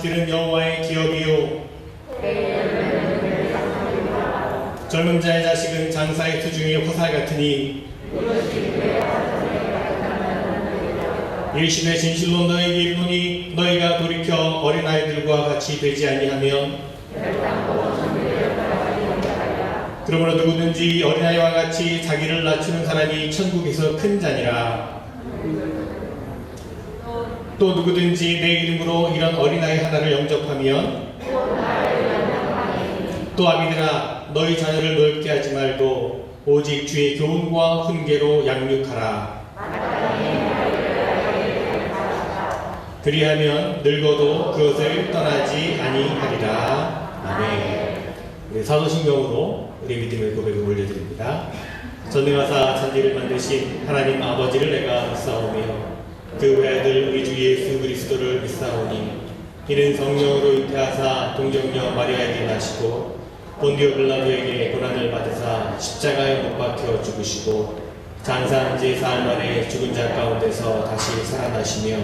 지키는 여호와의 기업이요 젊은 자의 자식은 장사의 투중이 화살 같으니 일심의 진실로 너에게 이르노니 너희가 돌이켜 어린아이들과 같이 되지 아니하면 그러므로 누구든지 어린아이와 같이 자기를 낮추는 사람이 천국에서 큰 자니라. 또 누구든지 내 이름으로 이런 어린아이 하나를 영접하면 또 아비들아 너희 자녀를 넓게 하지 말고 오직 주의 교훈과 훈계로 양육하라. 그리하면 늙어도 그것을 떠나지 아니하리라. 아멘. 우리 사도신경으로 우리 믿음의 고백을 올려드립니다. 전능하사 천지를 만드신 하나님 아버지를 내가 믿사오며 그 외아들 우리 주 예수 그리스도를 믿사오니 이는 성령으로 잉태하사 동정녀 마리아에게 나시고 본디오 빌라도에게 고난을 받으사 십자가에 못 박혀 죽으시고 장사한 지 사흘 만에 죽은 자 가운데서 다시 살아나시며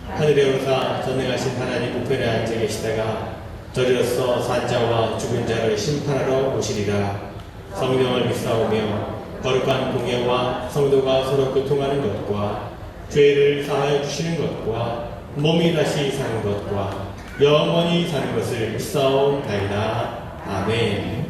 하늘에 오르사 전능하신 하나님 우편에 앉아 계시다가 저리로서 산자와 죽은 자를 심판하러 오시리라. 성령을 믿사오며 거룩한 공예와 성도가 서로 교통하는 것과 죄를 사하여 주시는 것과 몸이 다시 사는 것과 영원히 사는 것을 믿사옵나이다. 아멘.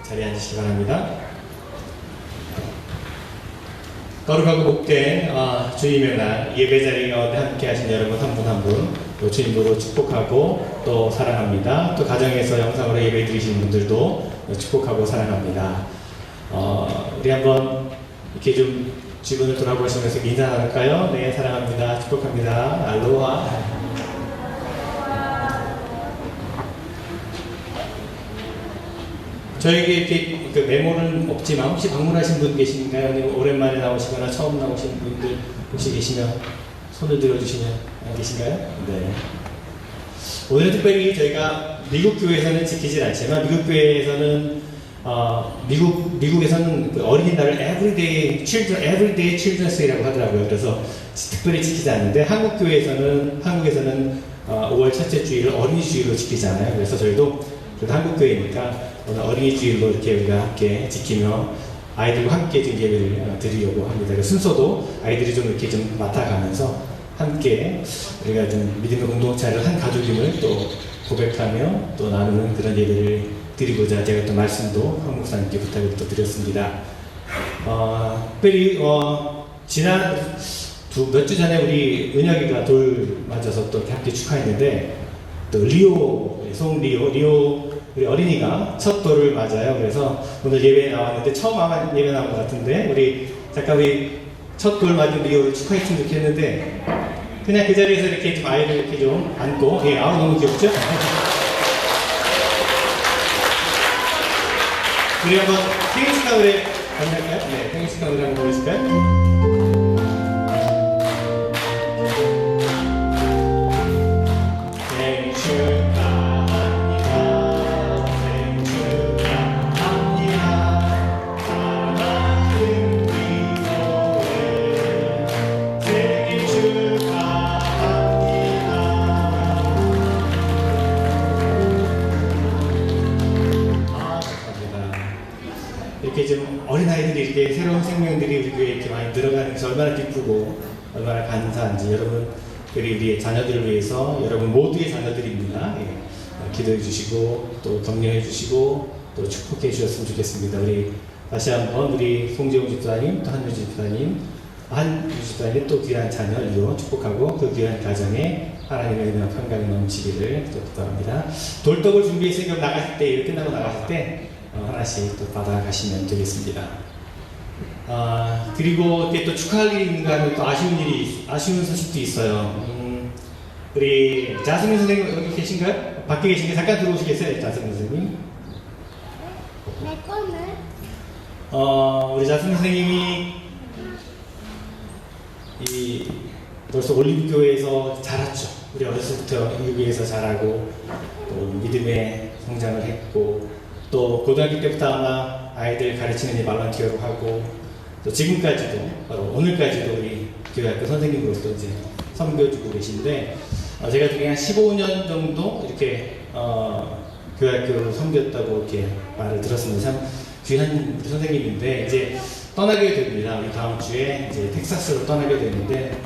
자리에 앉으시기 바랍니다. 거룩하고 복된 주님의 날 예배 자리 가운데 함께 하신 여러분 한 분 한 분 또 주님 보고 축복하고 또 사랑합니다. 또 가정에서 영상으로 예배 드리시는 분들도 축복하고 사랑합니다. 우리 한번 이렇게 좀 주변을 돌아보시면서 인사 나눌까요? 네, 사랑합니다. 축복합니다. 알로하. 저에게 이렇게 그 메모는 없지만 혹시 방문하신 분 계신가요? 아니면 오랜만에 나오시거나 처음 나오신 분들 혹시 계시면 손을 들어주시면 계신가요? 네. 오늘 특별히 저희가 미국 교회에서는 지키질 않지만 미국 교회에서는 미국에서는 그 어린이날을 Everyday Children's Day라고 하더라고요. 그래서 특별히 지키지 않는데 한국에서는 5월 첫째 주일을 어린이 주일로 지키잖아요. 그래서 저희도 그래도 한국 교회니까 오늘 어린이 주일로 이렇게 우리가 함께 지키며 아이들과 함께 좀 예배를 드리려고 합니다. 그 순서도 아이들이 좀 이렇게 좀 맡아가면서 함께 우리가 좀 믿음의 공동체를 한 가족임을 또 고백하며 또 나누는 그런 예배를 드리고자 제가 또 말씀도 황 목사님께 부탁을 또 드렸습니다. 특별히 지난 몇 주 전에 우리 은혁이가 돌 맞아서 또 이렇게 함께 축하했는데 또 리오 우리 어린이가 첫 돌을 맞아요. 그래서 오늘 예배에 나왔는데 처음 아마 예배 나온 것 같은데 우리 잠깐 우리 첫 돌 맞은 리오를 축하했으면 좋겠는데 그냥 그 자리에서 이렇게 좀 아이를 이렇게 좀 안고 너무 귀엽죠? 우리 한번 생일 축하 노래 만날까요? 네, 생일 축하 노래 한번 보여줄까요? 이렇게 좀 어린아이들이 이렇게 새로운 생명들이 우리 교회에 이렇게 많이 들어가는 것이 얼마나 기쁘고 얼마나 감사한지 여러분들이 우리의 자녀들을 위해서 여러분 모두의 자녀들입니다. 기도해 주시고 또 격려해 주시고 또 축복해 주셨으면 좋겠습니다. 우리 다시 한번 우리 송재용 집사님 또 한유진 집사님 한 유주단의 또 귀한 자녀를 이루어 축복하고 그 귀한 가정에 하나님의 은혜와 평강이 넘치기를 기도합니다. 돌떡을 준비했으니까 나가실 때, 일 끝나고 나가실 때 하나씩 또 받아가시면 되겠습니다. 그리고 또 축하할 일이 있는가 하면 또 아쉬운 소식도 있어요. 우리 자스민 선생님 여기 계신가요? 밖에 계신게 잠깐 들어오시겠어요? 자스민 선생님? 내 거는? 우리 자스민 선생님이 벌써 올림교회에서 자랐죠. 우리 어렸을 때부터 미국에서 자라고 또 믿음의 성장을 했고 또 고등학교 때부터 아마 아이들 가르치는 일 발런티어로 하고 또 지금까지도 바로 오늘까지도 우리 교회학교 선생님으로서 이제 섬겨주고 계신데 제가 되게 한 15년 정도 이렇게 교회학교를 섬겼다고 이렇게 말을 들었습니다. 참 귀한 우리 선생님인데 이제 떠나게 됩니다. 우리 다음 주에 이제 텍사스로 떠나게 되는데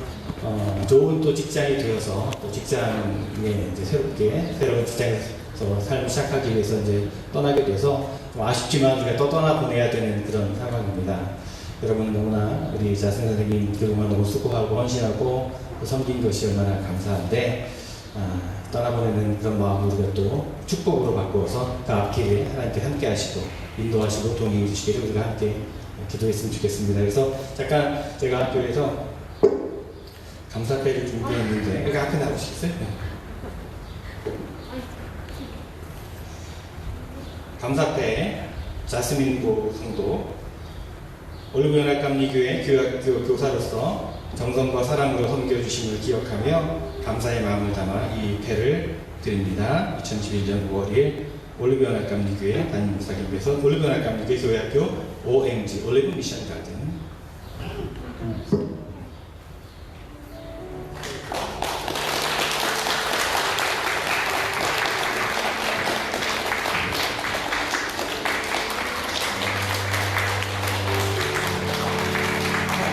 좋은 또 직장이 되어서 또 직장에 이제 새로운 직장에서 삶을 시작하기 위해서 이제 떠나게 돼서 좀 아쉽지만 우리가 또 떠나 보내야 되는 그런 상황입니다. 여러분 너무나 우리 자승 선생님 그동안 너무 수고하고 헌신하고 섬긴 것이 얼마나 감사한데 떠나보내는 그런 마음을 우리가 또 축복으로 바꾸어서 그 앞길에 하나님께 함께 하시고 인도하시고 동행해 주시기를 우리가 함께 기도했으면 좋겠습니다. 그래서 잠깐 제가 학교에서 감사패를 준비했는데 여기 앞에 나오시겠어요? 네. 감사패 자스민고 성도 올리브연합감리교회 교회학교 교사로서 정성과 사랑으로 섬겨주심을 기억하며 감사의 마음을 담아 이 패를 드립니다. 2011년 5월 1일 올리브연합감리교회 담임 목사님께서 올리브연합감리교회 교회학교 OMG 올리브 미션 가든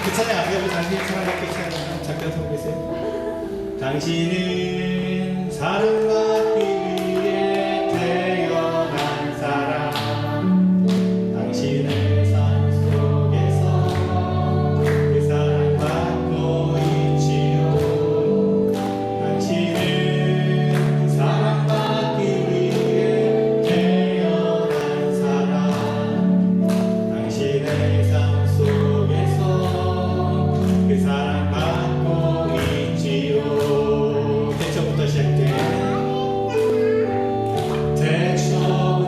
그 찬양 아세요? 우리 당신이 사랑받기 찬양 잠깐 서보겠어요. 당신은 사랑받기 위해 태어난 사람 당신의 삶 속에서 그 사랑받고 있지요. 당신은 사랑받기 위해 태어난 사람 당신의 삶 속에서 그 사랑받고 있지요. 대처부터 시작해.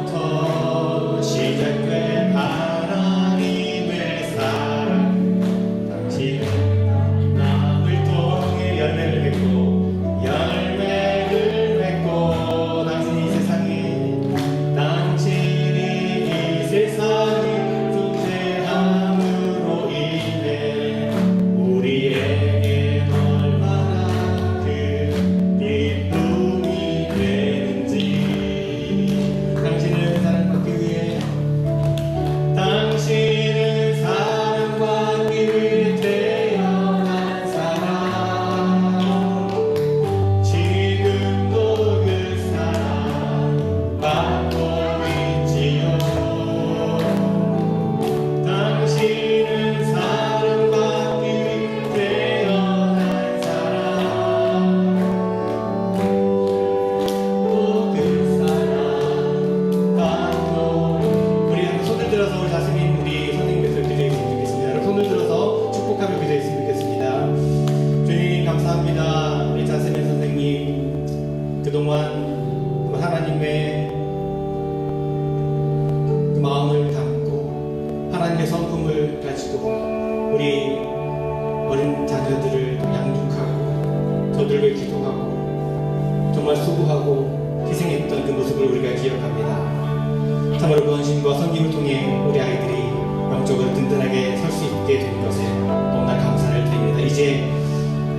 대처부터 시작된 하나님의 사랑 당신은 남을 통해 열매를 맺고 당신이 이 세상에 존재함으로 인해 우리에게 얼마나 큰 기쁨이 되는지 당신은 사랑받기 위해 태어난 사람 지금도 그 사랑 받고 있지요. 당신은 사랑받기 위해 태어난 사람 또 그 사랑 받고 우리 한번 손을 들어서 우리 자스민 우리 선생님께서 기도했으면 좋겠습니다. 여러분 손을 들어서 축복하며 기도했으면 좋겠습니다. 주님 감사합니다. 우리 자스민 선생님 그동안 하나님의 그 마음을 담고 하나님의 성품을 가지고 우리 어린 자녀들을 양육하고 저들을 기도하고 정말 수고하고 희생했던 그 모습을 우리가 기억합니다. 참으로 그 헌신과 섬김을 통해 우리 아이들이 영적으로 든든하게 설 수 있게 된 것에 너무나 감사를 드립니다. 이제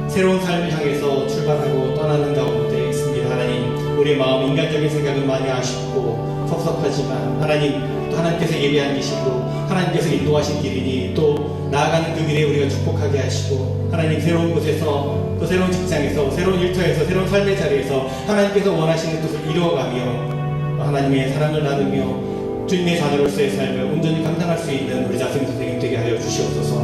새로운 삶을 향해서 출발하고 떠나는 가운데 있습니다. 하나님 우리의 마음 인간적인 생각은 많이 아쉽고 섭섭하지만 하나님 또 하나님께서 예비한 길이시고 하나님께서 인도하신 길이니 또 나아가는 그 길에 우리가 축복하게 하시고 하나님 새로운 곳에서 또 새로운 직장에서 새로운 일터에서 새로운 삶의 자리에서 하나님께서 원하시는 뜻을 이루어가며 하나님의 사랑을 나누며 주님의 자녀로서의 삶을 온전히 감당할 수 있는 우리 자스민 선생님 되게 하여 주시옵소서.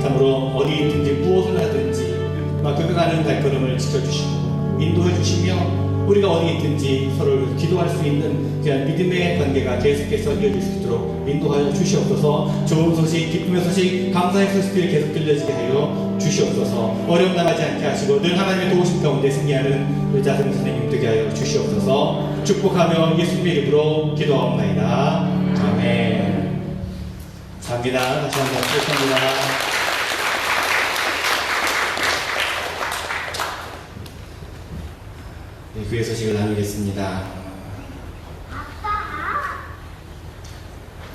참 참으로 어디 있든지 무엇을 하든지 막 그가는 발걸음을 지켜주시고 인도해 주시며 우리가 어디 있든지 서로를 기도할 수 있는 그냥 믿음의 관계가 계속해서 이어질 수 있도록 인도하여 주시옵소서. 좋은 소식, 기쁨의 소식, 감사의 소식들이 계속 들려지게 하여 주시옵소서. 어려움 당하지 않게 하시고 늘 하나님의 도우심 가운데 승리하는 우리 자승 선생님 되게 하여 주시옵소서. 축복하며 예수님의 이름으로 기도하옵나이다. 아멘. 감사합니다. 다시 한번 축복합니다. 네, 교회 소식을 나누겠습니다.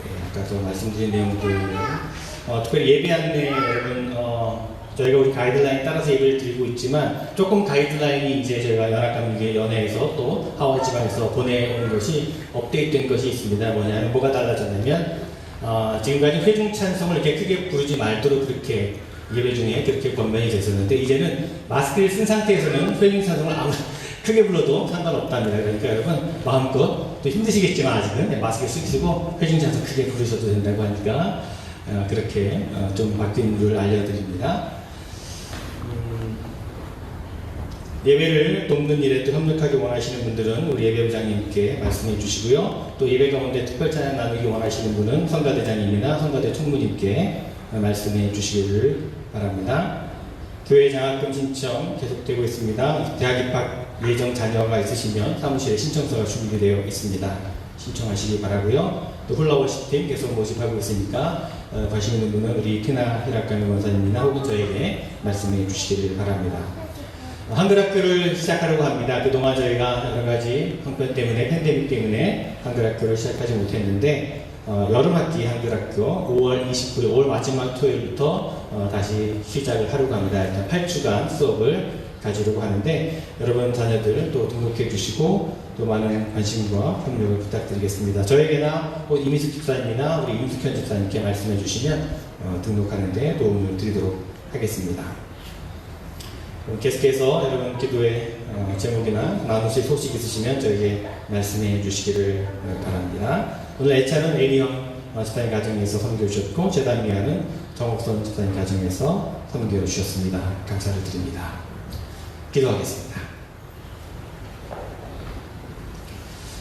네, 아까도 말씀드린 내용들, 특별히 예배 안내 여러분, 저희가 우리 가이드라인 따라서 예배를 드리고 있지만 조금 가이드라인이 이제 저희가 연합감리교 연회에서 또 하와이 지방에서 보내온 것이 업데이트된 것이 있습니다. 뭐가 달라졌냐면 지금까지 회중 찬송을 이렇게 크게 부르지 말도록 그렇게 예배 중에 그렇게 권면이 됐었는데 이제는 마스크를 쓴 상태에서는 회중 찬송을 아무 크게 불러도 상관없답니다. 그러니까 여러분 마음껏 또 힘드시겠지만 아직은 마스크 쓰시고 회중 찬송 크게 부르셔도 된다고 하니까 그렇게 좀 바뀐 룰을 알려드립니다. 예배를 돕는 일에 또 협력하기 원하시는 분들은 우리 예배부장님께 말씀해 주시고요. 또 예배 가운데 특별 찬양 나누기 원하시는 분은 성가대장님이나 성가대 총무님께 말씀해 주시기를 바랍니다. 교회 장학금 신청 계속되고 있습니다. 대학 입학 예정 자녀가 있으시면 사무실에 신청서가 준비되어 있습니다. 신청하시기 바라고요. 또 훌라워시팀 계속 모집하고 있으니까 가시는 분은 우리 티나 히라카미 원사님이나 혹은 저에게 말씀해 주시기를 바랍니다. 한글학교를 시작하려고 합니다. 그동안 저희가 여러가지 형편 때문에 팬데믹 때문에 한글학교를 시작하지 못했는데 여름학기 한글학교 5월 29일 5월 마지막 토요일부터 다시 시작을 하려고 합니다. 일단 8주간 수업을 가지려고 하는데 여러분 자녀들 또 등록해 주시고 또 많은 관심과 협력을 부탁드리겠습니다. 저에게나 이민숙 집사님이나 우리 임숙현 집사님께 말씀해 주시면 등록하는 데 도움을 드리도록 하겠습니다. 계속해서 여러분 기도의 제목이나 나누실 소식 있으시면 저에게 말씀해 주시기를 바랍니다. 오늘 애차는 애니형 집사님 가정에서 선교해 주셨고 재단위하는 정옥선 집사님 가정에서 선교해 주셨습니다. 감사를 드립니다. 기도하겠습니다.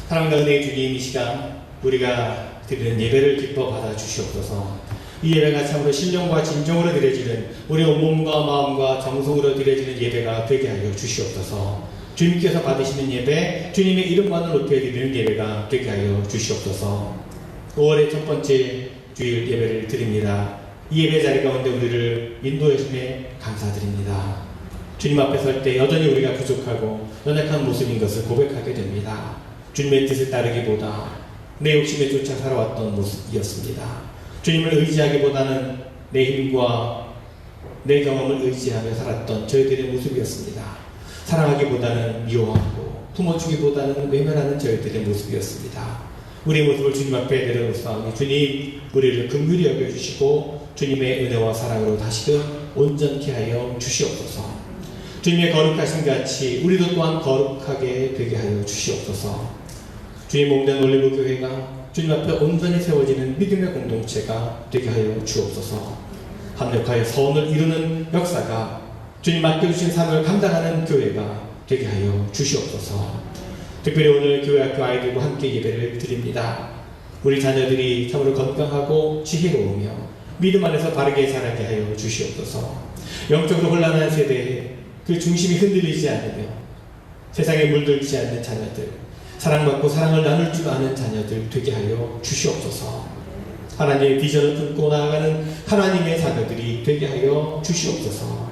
사랑과 은혜의 주님, 이 시간 우리가 드리는 예배를 기뻐 받아 주시옵소서. 이 예배가 참으로 신령과 진정으로 드려지는 우리 온몸과 마음과 정성으로 드려지는 예배가 되게 하여 주시옵소서. 주님께서 받으시는 예배, 주님의 이름만을 높여드리는 예배가 되게 하여 주시옵소서. 5월의 첫 번째 주일 예배를 드립니다. 이 예배 자리 가운데 우리를 인도해 주심에 감사드립니다. 주님 앞에 설 때 여전히 우리가 부족하고 연약한 모습인 것을 고백하게 됩니다. 주님의 뜻을 따르기보다 내 욕심에 쫓아 살아왔던 모습이었습니다. 주님을 의지하기보다는 내 힘과 내 경험을 의지하며 살았던 저희들의 모습이었습니다. 사랑하기보다는 미워하고 품어주기보다는 외면하는 저희들의 모습이었습니다. 우리의 모습을 주님 앞에 내려놓사오니 주님 우리를 긍휼히 여겨주시고 주님의 은혜와 사랑으로 다시금 온전케 하여 주시옵소서. 주님의 거룩하신 같이 우리도 또한 거룩하게 되게 하여 주시옵소서. 주님 몸된 올리브 교회가 주님 앞에 온전히 세워지는 믿음의 공동체가 되게 하여 주옵소서. 합력하여 선을 이루는 역사가 주님 맡겨주신 삶을 감당하는 교회가 되게 하여 주시옵소서. 특별히 오늘 교회학교 아이들과 함께 예배를 드립니다. 우리 자녀들이 참으로 건강하고 지혜로우며 믿음 안에서 바르게 자라게 하여 주시옵소서. 영적으로 혼란한 세대에 그 중심이 흔들리지 않으며 세상에 물들지 않는 자녀들, 사랑받고 사랑을 나눌 줄 아는 자녀들 되게 하여 주시옵소서. 하나님의 비전을 품고 나아가는 하나님의 자녀들이 되게 하여 주시옵소서.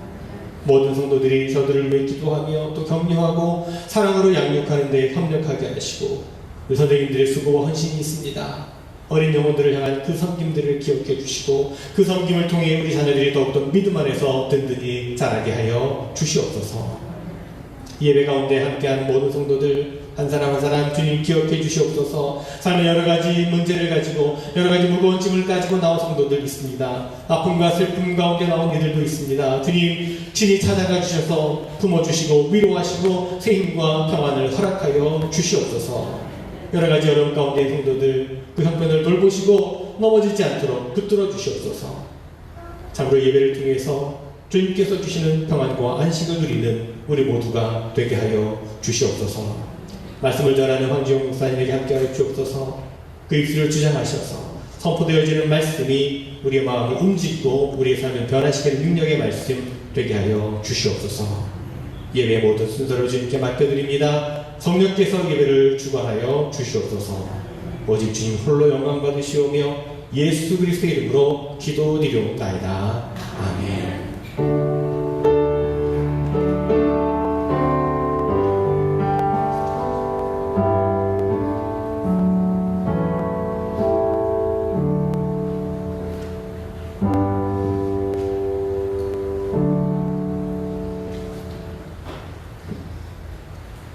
모든 성도들이 저들을 위해 기도하며 또 격려하고 사랑으로 양육하는 데 협력하게 하시고 우리 선생님들의 수고와 헌신이 있습니다. 어린 영혼들을 향한 그 섬김들을 기억해 주시고 그 섬김을 통해 우리 자녀들이 더욱더 믿음 안에서 든든히 자라게 하여 주시옵소서. 예배 가운데 함께하는 모든 성도들 한 사람 한 사람 주님 기억해 주시옵소서. 삶의 여러 가지 문제를 가지고 여러 가지 무거운 짐을 가지고 나온 성도들 있습니다. 아픔과 슬픔 가운데 나온 이들도 있습니다. 주님 친히 찾아가 주셔서 품어주시고 위로하시고 새 힘과 평안을 허락하여 주시옵소서. 여러 가지 어려움 가운데 성도들 그 형편을 돌보시고 넘어지지 않도록 붙들어 주시옵소서. 참으로 예배를 통해서 주님께서 주시는 평안과 안식을 누리는 우리 모두가 되게 하여 주시옵소서. 말씀을 전하는 황지용 목사님에게 함께하여 주옵소서. 그 입술을 주장하셔서 선포되어지는 말씀이 우리의 마음을 움직이고 우리의 삶을 변화시키는 능력의 말씀 되게 하여 주시옵소서. 예배 모든 순서를 주님께 맡겨드립니다. 성령께서 예배를 주관하여 주시옵소서. 오직 주님 홀로 영광 받으시오며 예수 그리스도의 이름으로 기도드리옵나이다. 아멘.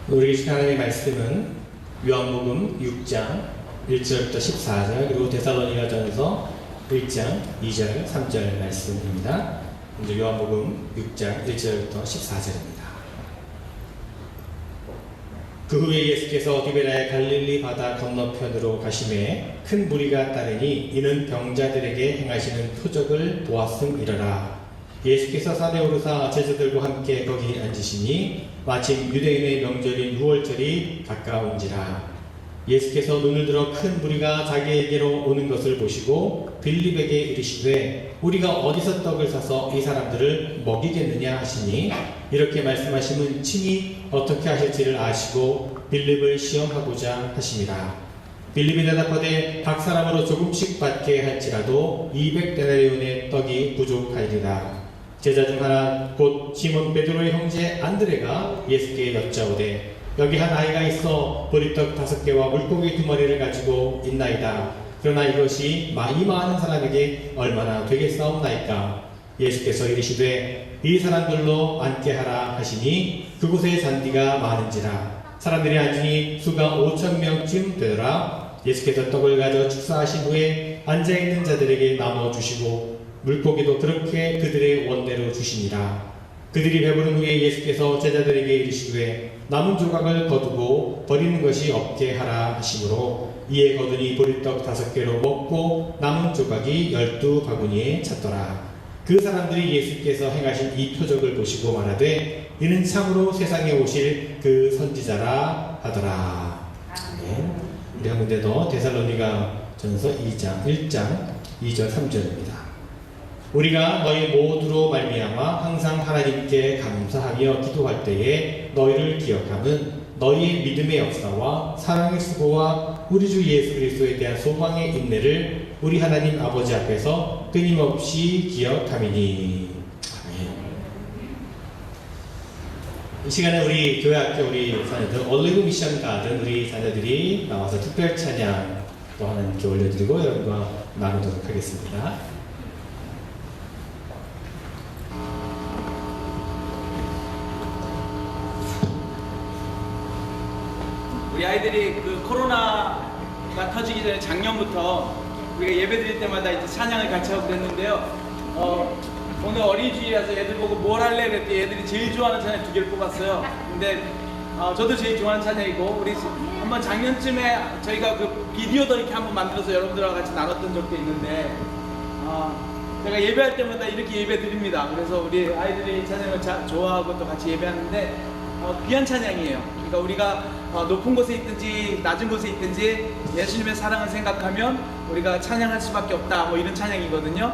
우리 하나님의 말씀은 요한복음 6장 1절부터 14절 그리고 데살로니가전서 1장 2절 3절 말씀입니다. 먼저 요한복음 6장 1절부터 14절입니다. 그 후에 예수께서 디베라의 갈릴리 바다 건너편으로 가심에 큰 무리가 따르니 이는 병자들에게 행하시는 표적을 보았음이러라. 예수께서 산에 오르사 제자들과 함께 거기 앉으시니 마침 유대인의 명절인 유월절이 가까운지라. 예수께서 눈을 들어 큰 무리가 자기에게로 오는 것을 보시고 빌립에게 이르시되 우리가 어디서 떡을 사서 이 사람들을 먹이겠느냐 하시니 이렇게 말씀하심은 친히 어떻게 하실지를 아시고 빌립을 시험하고자 하심이라. 빌립이 대답하되 각 사람으로 조금씩 받게 할지라도 200데나리온의 떡이 부족하리라. 제자 중 하나 곧 시몬 베드로의 형제 안드레가 예수께 여짜오되 여기 한 아이가 있어 보리떡 5개와 물고기 2마리를 가지고 있나이다. 그러나 이것이 이 많은 사람에게 얼마나 되겠사옵나이까. 예수께서 이르시되 이 사람들로 앉게 하라 하시니 그곳에 잔디가 많은지라. 사람들이 앉으니 수가 5,000명쯤 되더라. 예수께서 떡을 가져 축사하신 후에 앉아있는 자들에게 나눠주시고 물고기도 그렇게 그들의 원대로 주시니라. 그들이 배부른 후에 예수께서 제자들에게 이르시되 남은 조각을 거두고 버리는 것이 없게 하라 하시므로 이에 거두니 보리떡 5개로 먹고 남은 조각이 12바구니에 찼더라. 그 사람들이 예수께서 행하신 이 표적을 보시고 말하되 이는 참으로 세상에 오실 그 선지자라 하더라. 네. 우리 한 군데 더 데살로니가 전서 1장 2절 3절입니다. 우리가 너희 모두로 말미암아 항상 하나님께 감사하며 기도할 때에 너희를 기억함은 너희의 믿음의 역사와 사랑의 수고와 우리 주 예수 그리스도에 대한 소망의 인내를 우리 하나님 아버지 앞에서 끊임없이 기억함이니. 아멘. 이 시간에 우리 교회학교 우리 자녀들 올리브 미션 가든 우리 자녀들이 나와서 특별 찬양 또 하나님께 올려드리고 여러분과 나누도록 하겠습니다. 우리 아이들이 그 코로나가 터지기 전에 작년부터 우리가 예배 드릴 때마다 이제 찬양을 같이 하고 그랬는데요. 오늘 어린이주일이라서 애들 보고 뭘 할래 그랬더니 애들이 제일 좋아하는 찬양 2개를 뽑았어요. 근데 저도 제일 좋아하는 찬양이고 우리 한번 작년쯤에 저희가 그 비디오도 이렇게 한번 만들어서 여러분들과 같이 나눴던 적도 있는데 제가 예배할 때마다 이렇게 예배 드립니다. 그래서 우리 아이들이 이 찬양을 좋아하고 또 같이 예배하는데 귀한 찬양이에요. 그러니까 우리가 높은 곳에 있든지 낮은 곳에 있든지 예수님의 사랑을 생각하면 우리가 찬양할 수밖에 없다. 뭐 이런 찬양이거든요.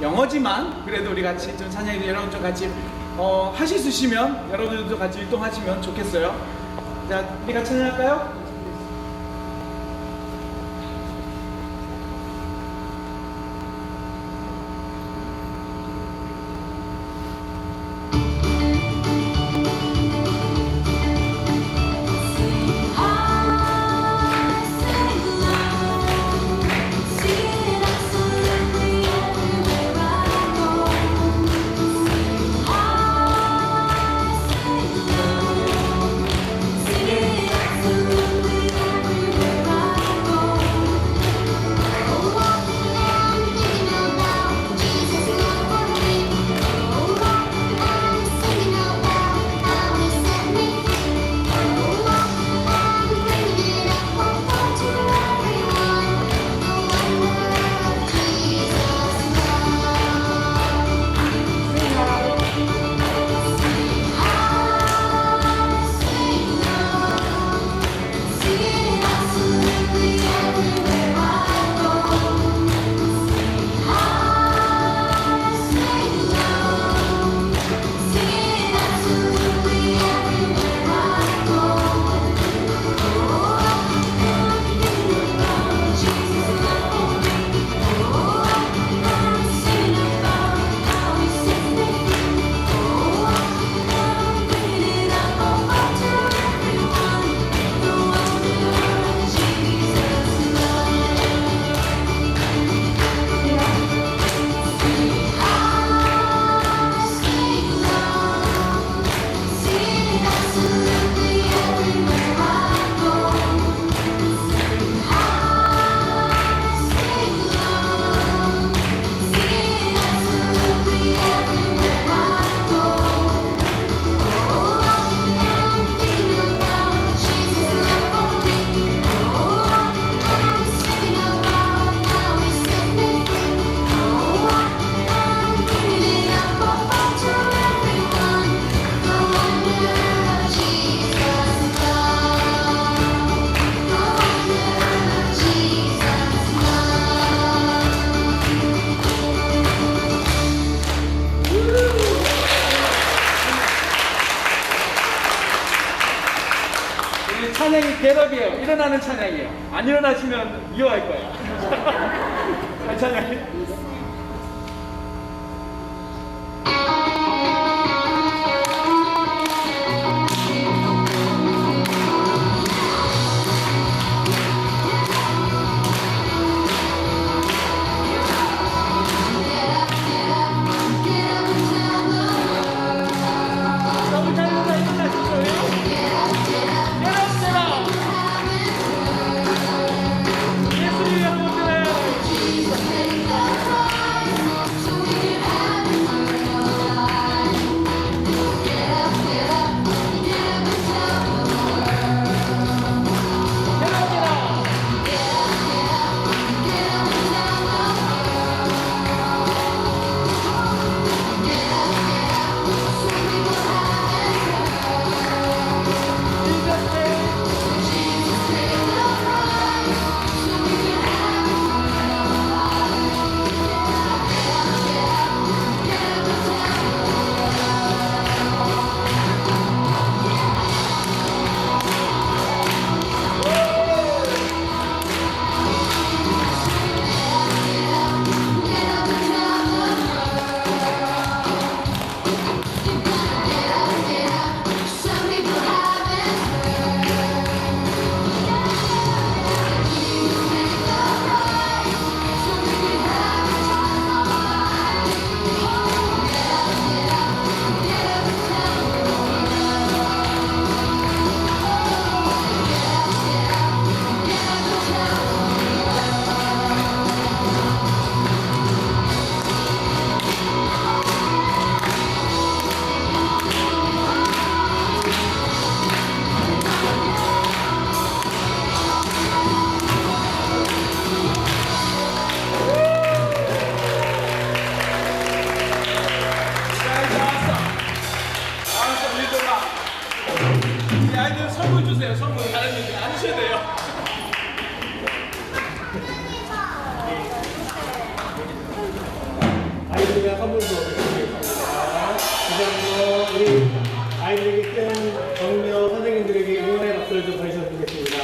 영어지만 그래도 우리 같이 좀 찬양이 여러분 좀 같이 하실 수 있으면 여러분들도 같이 율동하시면 좋겠어요. 자, 우리 같이 찬양할까요? Absolutely. 겟업이에요. 일어나는 찬양이에요. 안 일어나시면 위험할 거예요. 잘 찬양해. 아이들 선물 주세요. 선물 다른 일안 주셔도 돼요. 아이들과 선물도 드리겠습니다. 감사합니다. 우리 아이들에게 큰 격려 선생님들에게 응원의 박수를 좀 보내주셨으면 좋겠습니다.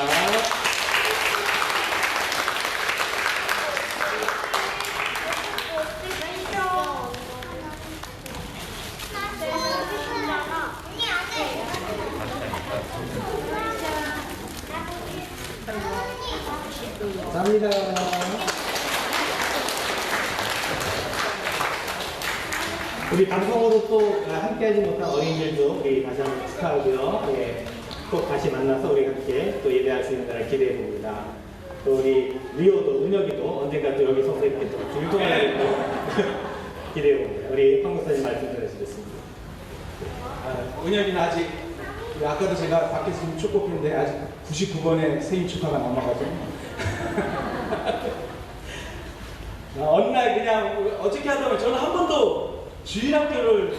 감사합니다. 우리 방송으로 또 함께하지 못한 어린이들도 우리 다시 한번 축하하고요. 예, 꼭 다시 만나서 우리 함께 또 예배할 수 있는 날을 기대해 봅니다. 또 우리 리오도, 은혁이도 언젠가 또 여기 서서 이렇게 또 율동을 하는 또 기대해 봅니다. 우리 황 목사님 말씀 전해주셨습니다. 은혁이는 아직 아까도 제가 밖에서 좀 축복했는데 아직 99번의 생일 축하가 남아가지고 어느 날 그냥 어떻게 하다면 저는 한 번도 주일학교를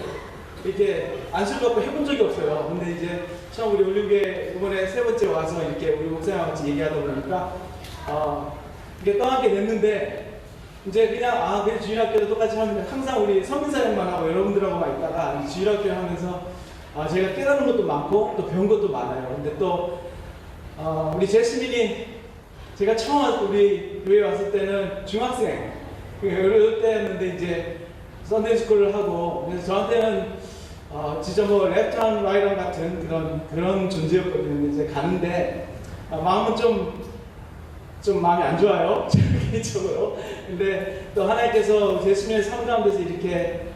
이렇게 안 슬퍼고 해본 적이 없어요. 근데 이제 처음 우리 올림픽에 이번에 세 번째 와서 이렇게 우리 목사님하고 같이 얘기하다 보니까 이게 떠나게 됐는데 이제 그냥 그냥 주일학교도 똑같이 하는데 항상 우리 선민사역만 하고 여러분들하고만 있다가 이 주일학교를 하면서 제가 깨달은 것도 많고 또 배운 것도 많아요. 근데 또 우리 제스민이 제가 처음 우리 교회 왔을 때는 중학생 어릴 때였는데 이제 썬데이스쿨을 하고 그래서 저한테는 진짜 뭐 랩트한 라이런 같은 그런 존재였거든요. 이제 가는데 마음은 좀 마음이 안 좋아요. 개인적으로. 근데 또 하나님께서 제스민의 삶 가운데서 이렇게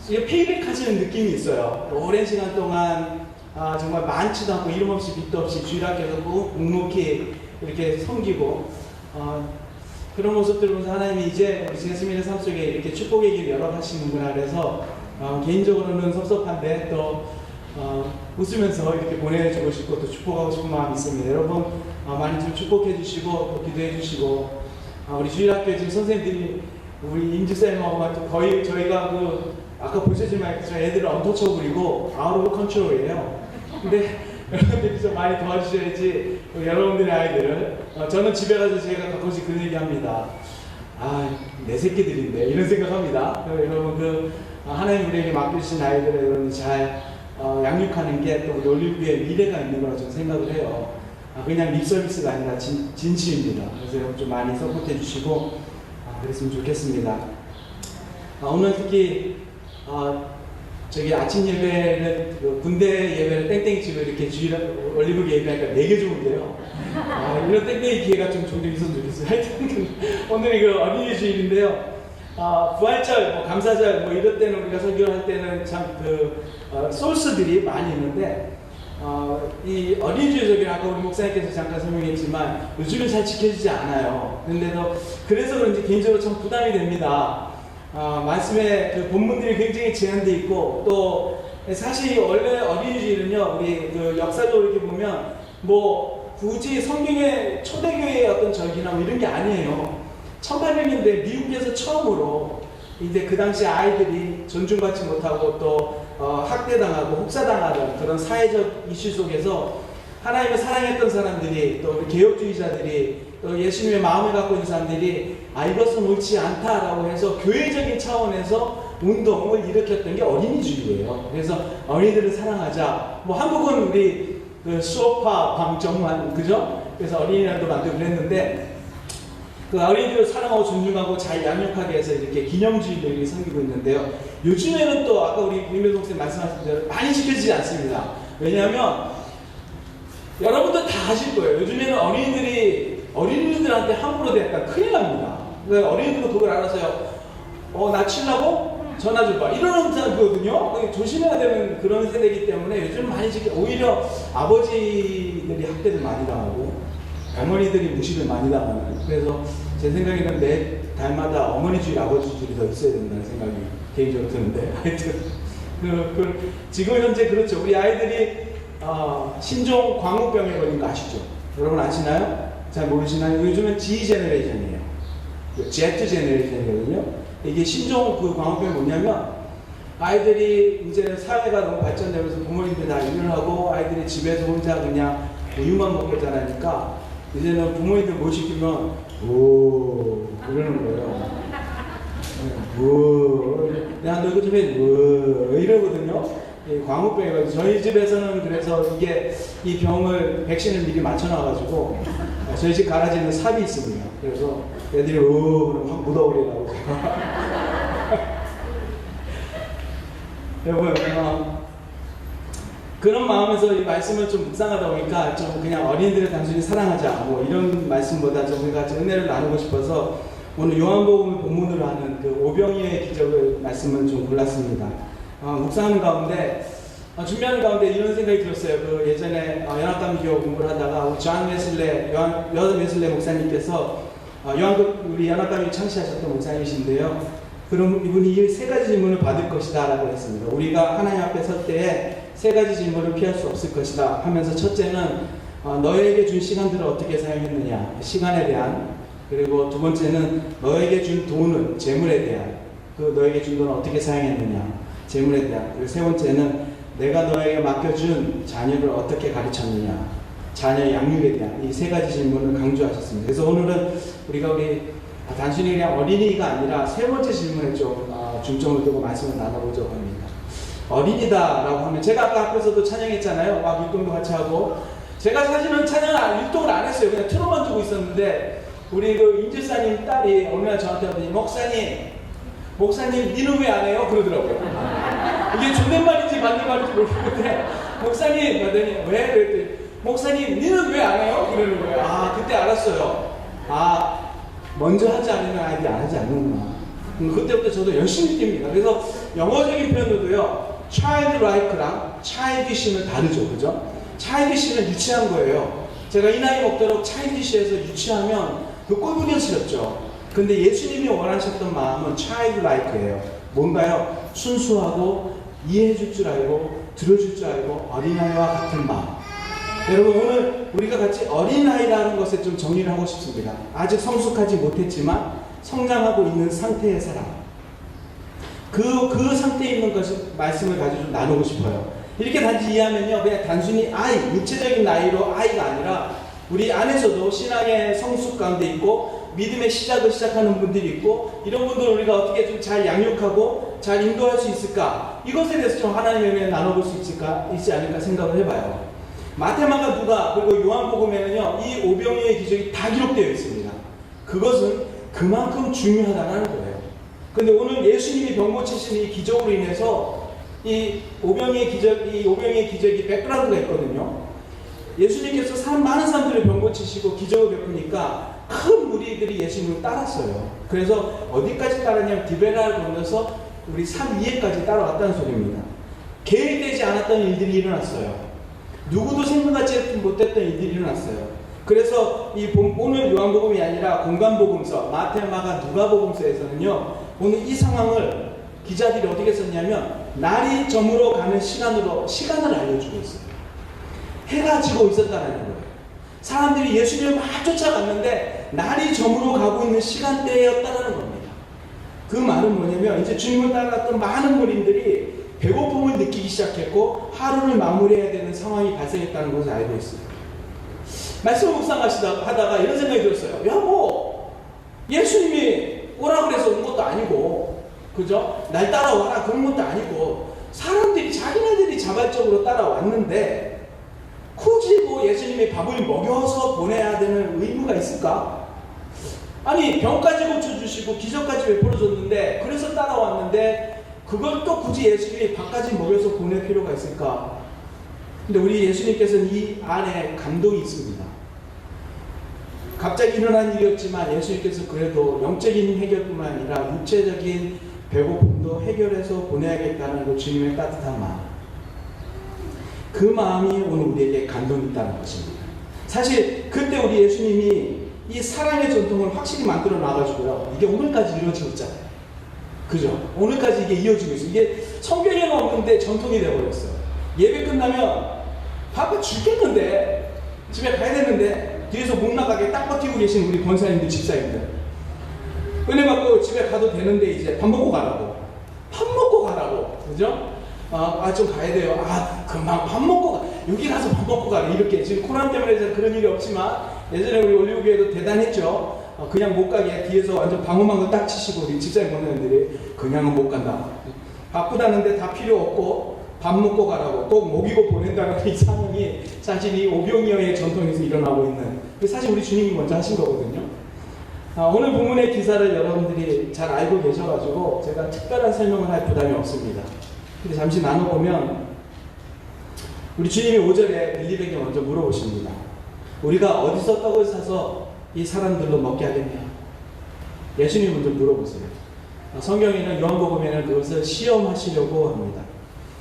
이게 페이백 하시는 느낌이 있어요. 오랜 시간 동안 정말 많지도 않고 이름 없이 빚도 없이 주일학교에서 묵묵히 이렇게 섬기고 그런 모습들을 보면서 하나님이 이제 우리 제스민의 삶 속에 이렇게 축복의 길 열어가시는구나. 그래서 개인적으로는 섭섭한데 또 웃으면서 이렇게 보내주고 싶고 또 축복하고 싶은 마음이 있습니다. 여러분 많이 좀 축복해 주시고 또 기도해 주시고 우리 주일학교에 지금 선생님들이 우리 임지쌤하고 거의 저희가 아까 보셨지만 저 애들은 언터처블이고 아웃 오브 컨트롤이에요. 근데 여러분들이 좀 많이 도와주셔야지 여러분들의 아이들을 저는 집에 가서 제가 가끔씩 그 얘기합니다. 내 새끼들인데 이런 생각합니다. 여러분 하나님 우리에게 맡겨주신 아이들을 여러분이 잘 양육하는 게 또 우리 올리브의 미래가 있는 거라고 저는 생각을 해요. 그냥 립 서비스가 아니라 진심입니다. 그래서 여러분 좀 많이 서포트해 주시고 그랬으면 좋겠습니다. 오늘 특히 저기 아침 예배를 군대 예배를 땡땡이 치고 이렇게 주일 올리브 예배하니까 4개 좋은데요. 이런 땡땡이 기회가 좀 종종 있었으면 좋겠어요. 하여튼 오늘 이거 어린이 주일인데요. 부활절, 감사절 이럴 때는 우리가 설교를 할 때는 참 소스들이 많이 있는데 이 어린이주일적인 아까 우리 목사님께서 잠깐 설명했지만 요즘은 잘 지켜지지 않아요. 그런데도 그래서 그런지 개인적으로 참 부담이 됩니다. 말씀의 그 본문들이 굉장히 제한되어 있고 또 사실 원래 어린이주일은요 우리 역사적으로 이렇게 보면 굳이 성경의 초대교회의 어떤 절기나 이런 게 아니에요. 1800년대 미국에서 처음으로 이제 그 당시 아이들이 존중받지 못하고 또 학대당하고 혹사당하던 그런 사회적 이슈 속에서 하나님을 사랑했던 사람들이 또 우리 개혁주의자들이 또 예수님의 마음을 갖고 있는 사람들이 이것은 옳지 않다라고 해서 교회적인 차원에서 운동을 일으켰던 게 어린이주의예요. 그래서 어린이들을 사랑하자. 한국은 우리 수업파 방정만 그죠? 그래서 어린이날도 만들고 그랬는데 그 어린이들을 사랑하고 존중하고 잘 양육하게 해서 이렇게 기념주의들이 생기고 있는데요. 요즘에는 또 아까 우리 김민석 선생님 말씀하신 대로 많이 지켜지지 않습니다. 왜냐하면 여러분들 다 아실 거예요. 요즘에는 어린이들한테 함부로 대니까 큰일 납니다. 그러니까 어린이들도 그걸 알아서요. 나 치려고? 전화 줘봐. 이러는 사람이거든요. 조심해야 되는 그런 세대이기 때문에 요즘 많이 오히려 아버지들이 학대를 많이 당하고 어머니들이 무시를 많이 당하는. 그래서 제 생각에는 매 달마다 어머니 주일, 아버지 주일이 더 있어야 된다는 생각이 개인적으로 드는데 하여튼 지금 현재 그렇죠. 우리 아이들이 신종 광우병에 걸린 거 아시죠? 여러분 아시나요? 잘 모르시나요? 요즘은 G 제너레이션이에요. Z 제너레이션이거든요. 이게 신종 광우병이 뭐냐면 아이들이 이제 사회가 너무 발전되면서 부모님들 다 일을 하고 아이들이 집에서 혼자 그냥 우유만 먹고 자라니까 이제는 부모님들 못 시키면 오 이러는 거예요. 오 내가 너 이거 좀 해. 오 이러거든요. 광우병이거든요. 저희 집에서는 그래서 이 병을 백신을 미리 맞춰놔가지고 저희 집 가라지는 삽이 있습니다. 그래서 애들이 오 그럼 확 묻어버리라고. 여러분 그런 마음에서 이 말씀을 좀 묵상하다 보니까 좀 그냥 어린이들을 단순히 사랑하자 이런 말씀보다 좀 우리가 은혜를 나누고 싶어서 오늘 요한복음을 본문으로 하는 그 오병이어의 기적을 말씀을 좀 골랐습니다. 묵상하는 가운데 준비하는 가운데 이런 생각이 들었어요. 예전에 연합감교 공부를 하다가 요한 웨슬레 목사님께서 우리 연합감교 창시하셨던 목사님이신데요. 그럼 이분이 이 3가지 질문을 받을 것이다 라고 했습니다. 우리가 하나님 앞에 설 때에 3가지 질문을 피할 수 없을 것이다 하면서 첫째는 너에게 준 시간들을 어떻게 사용했느냐, 시간에 대한. 그리고 두 번째는 너에게 준 돈은, 재물에 대한. 너에게 준 돈을 어떻게 사용했느냐, 재물에 대한. 그리고 세 번째는 내가 너에게 맡겨준 자녀를 어떻게 가르쳤느냐, 자녀 양육에 대한. 이 3가지 질문을 강조하셨습니다. 그래서 오늘은 우리가 단순히 그냥 어린이가 아니라 3번째 질문에 좀 중점을 두고 말씀을 나눠보자고 합니다. 어린이다라고 하면 제가 아까 앞에서도 찬양했잖아요. 막 율동도 같이 하고 제가 사실은 찬양을 율동을 안 했어요. 그냥 틀어만 주고 있었는데 우리 인질사님 딸이 어느 날 저한테 하더니 목사님 니는 왜 안 해요? 그러더라고요. 이게 존댓말인지 맞는 말인지 모르겠는데 목사님 하더니 왜? 그랬더니 목사님 니는 왜 안 해요? 그러는 거예요. 그때 알았어요. 먼저 하지 않으면 아이들이 안 하지 않는구나. 그때부터 저도 열심히 뜁니다. 그래서 영어적인 표현으로도요, childlike랑 childish는 다르죠, 그죠? childish는 유치한 거예요. 제가 이 나이 먹도록 childish에서 유치하면 꼴보기스럽죠. 근데 예수님이 원하셨던 마음은 childlike예요. 뭔가요? 순수하고 이해해줄 줄 알고 들어줄 줄 알고 어린아이와 같은 마음. 여러분 오늘 우리가 같이 어린아이라는 것에 좀 정리를 하고 싶습니다. 아직 성숙하지 못했지만 성장하고 있는 상태의 사람. 그 상태에 있는 것을 말씀을 가지고 좀 나누고 싶어요. 이렇게 단지 이해하면요, 그냥 단순히 육체적인 나이로 아이가 아니라 우리 안에서도 신앙의 성숙 가운데 있고 믿음의 시작을 시작하는 분들이 있고 이런 분들을 우리가 어떻게 좀 잘 양육하고 잘 인도할 수 있을까? 이것에 대해서 좀 하나님의 은혜 나눠볼 수 있지 않을까 생각을 해봐요. 마태마가 누가 그리고 요한복음에는요 이 오병이어의 기적이 다 기록되어 있습니다. 그것은 그만큼 중요하다는 거예요. 근데 오늘 예수님이 병 고치신 이 기적으로 인해서 이 오병이의 기적이 백그라운드가 있거든요. 예수님께서 많은 사람들을 병 고치시고 기적을 베푸니까 큰 무리들이 예수님을 따랐어요. 그래서 어디까지 따랐냐면 디베라를 건너서 우리 산 위에까지 따라왔다는 소리입니다. 계획되지 않았던 일들이 일어났어요. 누구도 생각하지 못했던 일들이 일어났어요. 그래서 오늘 요한복음이 아니라 공간복음서, 마태, 마가, 누가복음서에서는요 오늘 이 상황을 기자들이 어떻게 썼냐면 날이 저물어 가는 시간을 알려주고 있어요. 해가 지고 있었다는 거예요. 사람들이 예수님을 막 쫓아갔는데 날이 저물어 가고 있는 시간대였다는 겁니다. 그 말은 뭐냐면 이제 주님을 따라갔던 많은 무리들이 배고픔을 느끼기 시작했고 하루를 마무리해야 되는 상황이 발생했다는 것을 알고 있어요. 말씀을 묵상하다가 이런 생각이 들었어요. 야, 뭐 예수님이 오라 그래서 온 것도 아니고, 그죠? 날 따라와라 그런 것도 아니고, 사람들이 자기네들이 자발적으로 따라왔는데 굳이 뭐 예수님이 밥을 먹여서 보내야 되는 의무가 있을까? 아니 병까지 고쳐주시고 기적까지 베풀어줬는데 그래서 따라왔는데 그걸 또 굳이 예수님이 밥까지 먹여서 보낼 필요가 있을까? 근데 우리 예수님께서는 이 안에 감동이 있습니다. 갑자기 일어난 일이었지만 예수님께서 그래도 영적인 해결뿐만 아니라 육체적인 배고픔도 해결해서 보내야겠다는 그 주님의 따뜻한 마음. 그 마음이 오늘 우리에게 감동이 있다는 것입니다. 사실 그때 우리 예수님이 이 사랑의 전통을 확실히 만들어 놔가지고요. 이게 오늘까지 이루어지고 있잖아요. 그죠? 오늘까지 이게 이어지고 있어요. 이게 성경에는 없는데 전통이 되어버렸어요. 예배 끝나면 바빠 죽겠는데 집에 가야 되는데 뒤에서 목 나가게 딱 버티고 계신 우리 권사님들, 집사님들 은혜 받고 집에 가도 되는데 이제 밥 먹고 가라고. 밥 먹고 가라고. 그죠? 좀 가야 돼요. 금방 밥 먹고 가. 여기 가서 밥 먹고 가라. 이렇게. 지금 코로나 때문에 그런 일이 없지만 예전에 우리 올리브교회도 대단했죠. 그냥 못 가게 뒤에서 완전 방어만 거 딱 치시고 우리 집사님 권사님들이 그냥은 못 간다. 바쁘다는데 다 필요 없고 밥 먹고 가라고 꼭 먹이고 보낸다는 이 사명이 사실 이 오병이어의 전통에서 일어나고 있는 사실 우리 주님이 먼저 하신 거거든요. 오늘 본문의 기사를 여러분들이 잘 알고 계셔가지고 제가 특별한 설명을 할 부담이 없습니다. 근데 잠시 나눠보면 우리 주님이 5절에 빌립에게 먼저 물어보십니다. 우리가 어디서 떡을 사서 이 사람들로 먹게 하겠냐? 예수님이 먼저 물어보세요. 성경에는 요한복음에는 그것을 시험하시려고 합니다.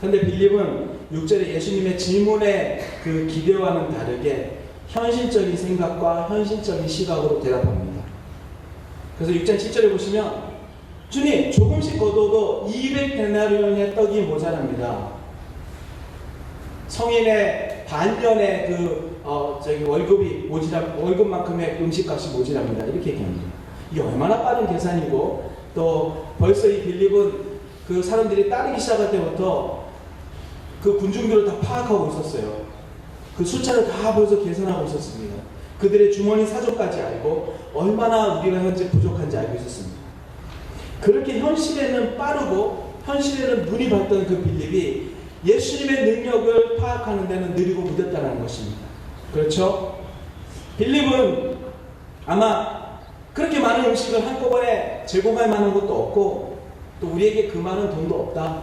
그런데 빌립은 6절에 예수님의 질문의 그 기대와는 다르게 현실적인 생각과 현실적인 시각으로 대답합니다. 그래서 6장 7절에 보시면 주님 조금씩 거둬도 200데나리온의 떡이 모자랍니다. 성인의 반년의 월급만큼의 음식값이 모자랍니다. 이렇게 얘기합니다. 이게 얼마나 빠른 계산이고 또 벌써 이 빌립은 그 사람들이 따르기 시작할 때부터 그 군중들을 다 파악하고 있었어요. 그 숫자를 다 벌써 계산하고 있었습니다. 그들의 주머니 사정까지 알고 얼마나 우리가 현재 부족한지 알고 있었습니다. 그렇게 현실에는 빠르고 현실에는 눈이 밝던 그 빌립이 예수님의 능력을 파악하는 데는 느리고 믿었다는 것입니다. 그렇죠? 빌립은 아마 그렇게 많은 음식을 한꺼번에 제공할 만한 것도 없고 또 우리에게 그 많은 돈도 없다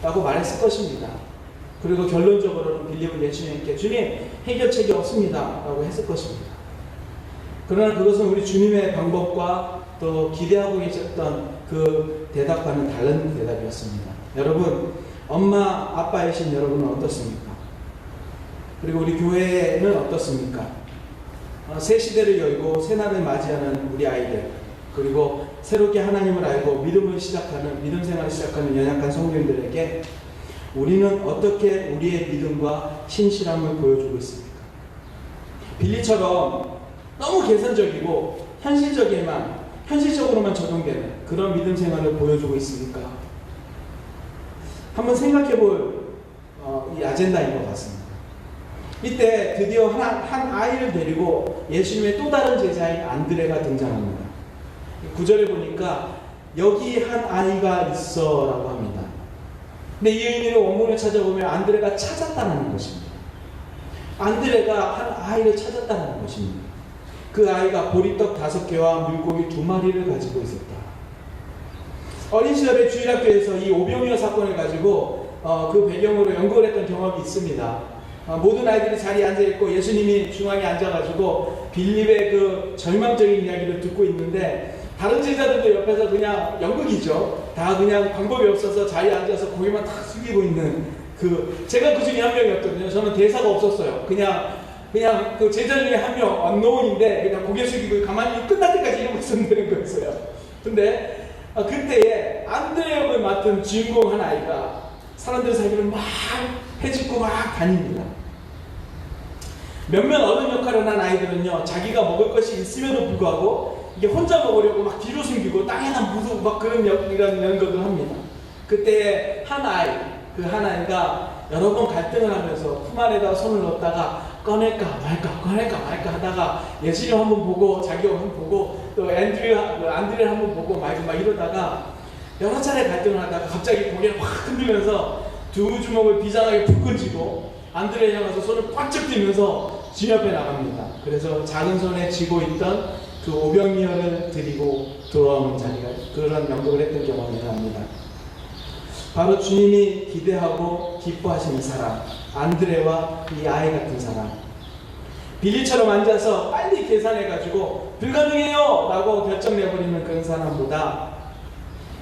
라고 말했을 것입니다. 그리고 결론적으로는 빌립은 예수님께 주님 해결책이 없습니다 라고 했을 것입니다. 그러나 그것은 우리 주님의 방법과 또 기대하고 계셨던 그 대답과는 다른 대답이었습니다. 여러분 엄마 아빠이신 여러분은 어떻습니까? 그리고 우리 교회는 어떻습니까? 새 시대를 열고 새 날을 맞이하는 우리 아이들 그리고 새롭게 하나님을 알고 믿음 생활을 시작하는 연약한 성도님들에게 우리는 어떻게 우리의 믿음과 신실함을 보여주고 있습니까? 빌립처럼 너무 계산적이고 현실적으로만 적용되는 그런 믿음 생활을 보여주고 있습니까? 한번 생각해볼 이 아젠다인 것 같습니다. 이때 드디어 한 아이를 데리고 예수님의 또 다른 제자인 안드레가 등장합니다. 9절에 보니까 여기 한 아이가 있어 라고 합니다. 근데 이 의미를 원문을 찾아보면 안드레가 찾았다는 것입니다. 안드레가 한 아이를 찾았다는 것입니다. 그 아이가 보리떡 5개와 물고기 2마리를 가지고 있었다. 어린 시절에 주일학교에서 이 오병이어 사건을 가지고 그 배경으로 연구를 했던 경험이 있습니다. 모든 아이들이 자리에 앉아있고 예수님이 중앙에 앉아가지고 빌립의 그 절망적인 이야기를 듣고 있는데 다른 제자들도 옆에서 그냥 연극이죠. 다 그냥 방법이 없어서 자리에 앉아서 고개만 탁 숙이고 있는 제가 그 중에 한 명이었거든요. 저는 대사가 없었어요. 그냥 그 제자 중에 한 명, 언노운인데 그냥 고개 숙이고 가만히 끝날 때까지 이러고 있으면 되는 거였어요. 근데 그때에 안드레 역을 맡은 주인공 한 아이가 사람들 사이를 막 해집고 막 다닙니다. 몇몇 어른 역할을 한 아이들은요, 자기가 먹을 것이 있음에도 불구하고 이게 혼자 먹으려고 막 뒤로 숨기고 땅에다 묻고 막 그런 이런 연극을 합니다. 그때 한 아이가 여러 번 갈등을 하면서 품 안에다가 손을 넣었다가 꺼낼까 말까 하다가 예수님 한번 보고 자기 한번 보고 또 안드레를 한번 보고 막 이러다가 여러 차례 갈등을 하다가 갑자기 고개를 확 흔들면서 두 주먹을 비장하게 불끈 쥐고 안드레를 향해서 손을 꽉 쥐면서 주님 앞에 나갑니다. 그래서 작은 손에 쥐고 있던 그 오병이어를 드리고 돌아오는 자리가 그런 연극을 했던 경험이 납니다. 바로 주님이 기대하고 기뻐하시는 사람, 안드레와 이 아이 같은 사람. 빌리처럼 앉아서 빨리 계산해가지고 불가능해요! 라고 결정내버리는 그런 사람보다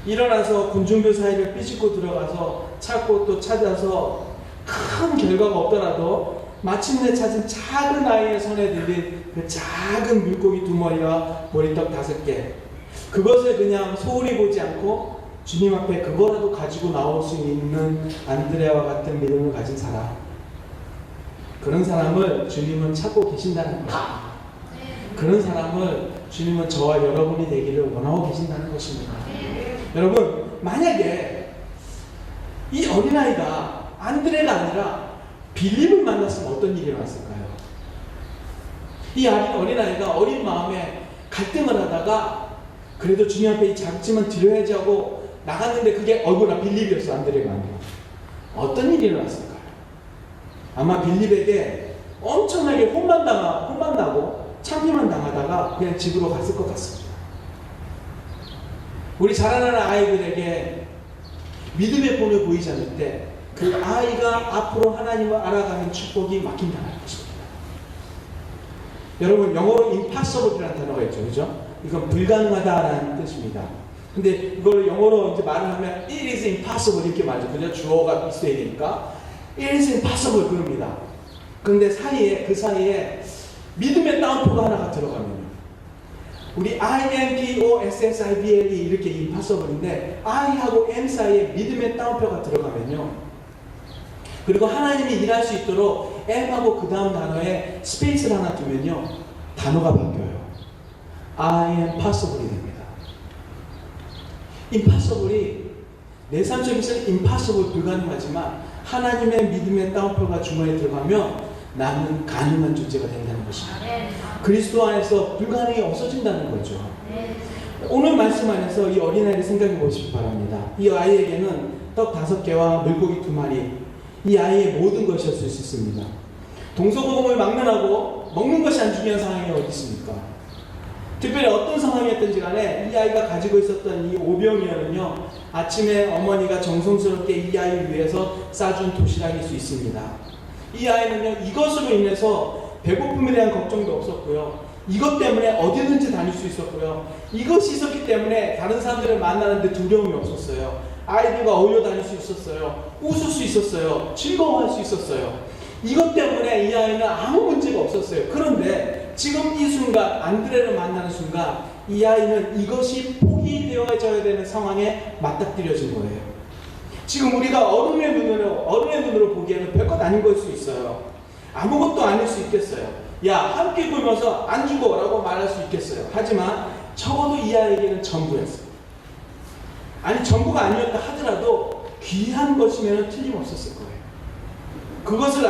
일어나서 군중들 사이를 삐집고 들어가서 찾고 또 찾아서 큰 결과가 없더라도 마침내 찾은 작은 아이의 손에 들린 그 작은 물고기 2마리와 보리떡 5개, 그것을 그냥 소홀히 보지 않고 주님 앞에 그거라도 가지고 나올 수 있는 안드레와 같은 믿음을 가진 사람, 그런 사람을 주님은 찾고 계신다는 거예요. 그런 사람을 주님은 저와 여러분이 되기를 원하고 계신다는 것입니다. 여러분, 만약에 이 어린아이가 안드레가 아니라 빌립을 만났으면 어떤 일이 일어났을까요? 이 어린아이가 어린 마음에 갈등을 하다가 그래도 주님 앞에 이 자격증만 드려야지 하고 나갔는데 그게 나 빌립이었어, 안드레가 아니라. 어떤 일이 일어났을까요? 아마 빌립에게 엄청나게 혼만 나고 창피만 당하다가 그냥 집으로 갔을 것 같습니다. 우리 자라나는 아이들에게 믿음의 본을 보이지 않을 때 그 아이가 앞으로 하나님을 알아가는 축복이 막힌다는 것입니다. 여러분, 영어로 impossible이라는 단어가 있죠, 그죠? 이건 불가능하다라는 뜻입니다. 근데 이걸 영어로 이제 말을 하면 it is impossible 이렇게 말하죠, 그죠? 주어가 있어야 되니까 it is impossible 그럽니다. 그런데 그 사이에 믿음의 따옴표가 하나가 들어가면요, 우리 IMPOSSIBLE 이렇게 impossible인데 I하고 M 사이에 믿음의 따옴표가 들어가면요, 그리고 하나님이 일할 수 있도록 M하고 그 다음 단어에 스페이스를 하나 두면요, 단어가 바뀌어요. I am possible이 됩니다. impossible이 내 삶 속에서는 impossible 불가능하지만 하나님의 믿음의 따옴표가 중간에 들어가면 나는 가능한 존재가 된다는 것입니다. 그리스도 안에서 불가능이 없어진다는 거죠. 오늘 말씀 안에서 이 어린아이를 생각해 보시기 바랍니다. 이 아이에게는 떡 5개와 물고기 2마리, 이 아이의 모든 것이었을 수 있습니다. 동서고금을 막론하고 먹는 것이 안 중요한 상황이 어디 있습니까? 특별히 어떤 상황이었든지 간에 이 아이가 가지고 있었던 이 오병이어는요, 아침에 어머니가 정성스럽게 이 아이를 위해서 싸준 도시락일 수 있습니다. 이 아이는요, 이것으로 인해서 배고픔에 대한 걱정도 없었고요, 이것 때문에 어디든지 다닐 수 있었고요, 이것이 있었기 때문에 다른 사람들을 만나는데 두려움이 없었어요. 아이들과 어울려 다닐 수 있었어요. 웃을 수 있었어요. 즐거워할 수 있었어요. 이것 때문에 이 아이는 아무 문제가 없었어요. 그런데 지금 이 순간, 안드레를 만나는 순간 이 아이는 이것이 포기되어져야 되는 상황에 맞닥뜨려진 거예요. 지금 우리가 어른의 눈으로 보기에는 별것 아닌 걸 수 있어요. 아무것도 아닐 수 있겠어요. 야, 함께 굶어서 안 죽어 라고 말할 수 있겠어요. 하지만 적어도 이 아이에게는 전부였어요. 아니, 전부가 아니었다 하더라도 귀한 것이면 틀림없었을 거예요. 그것을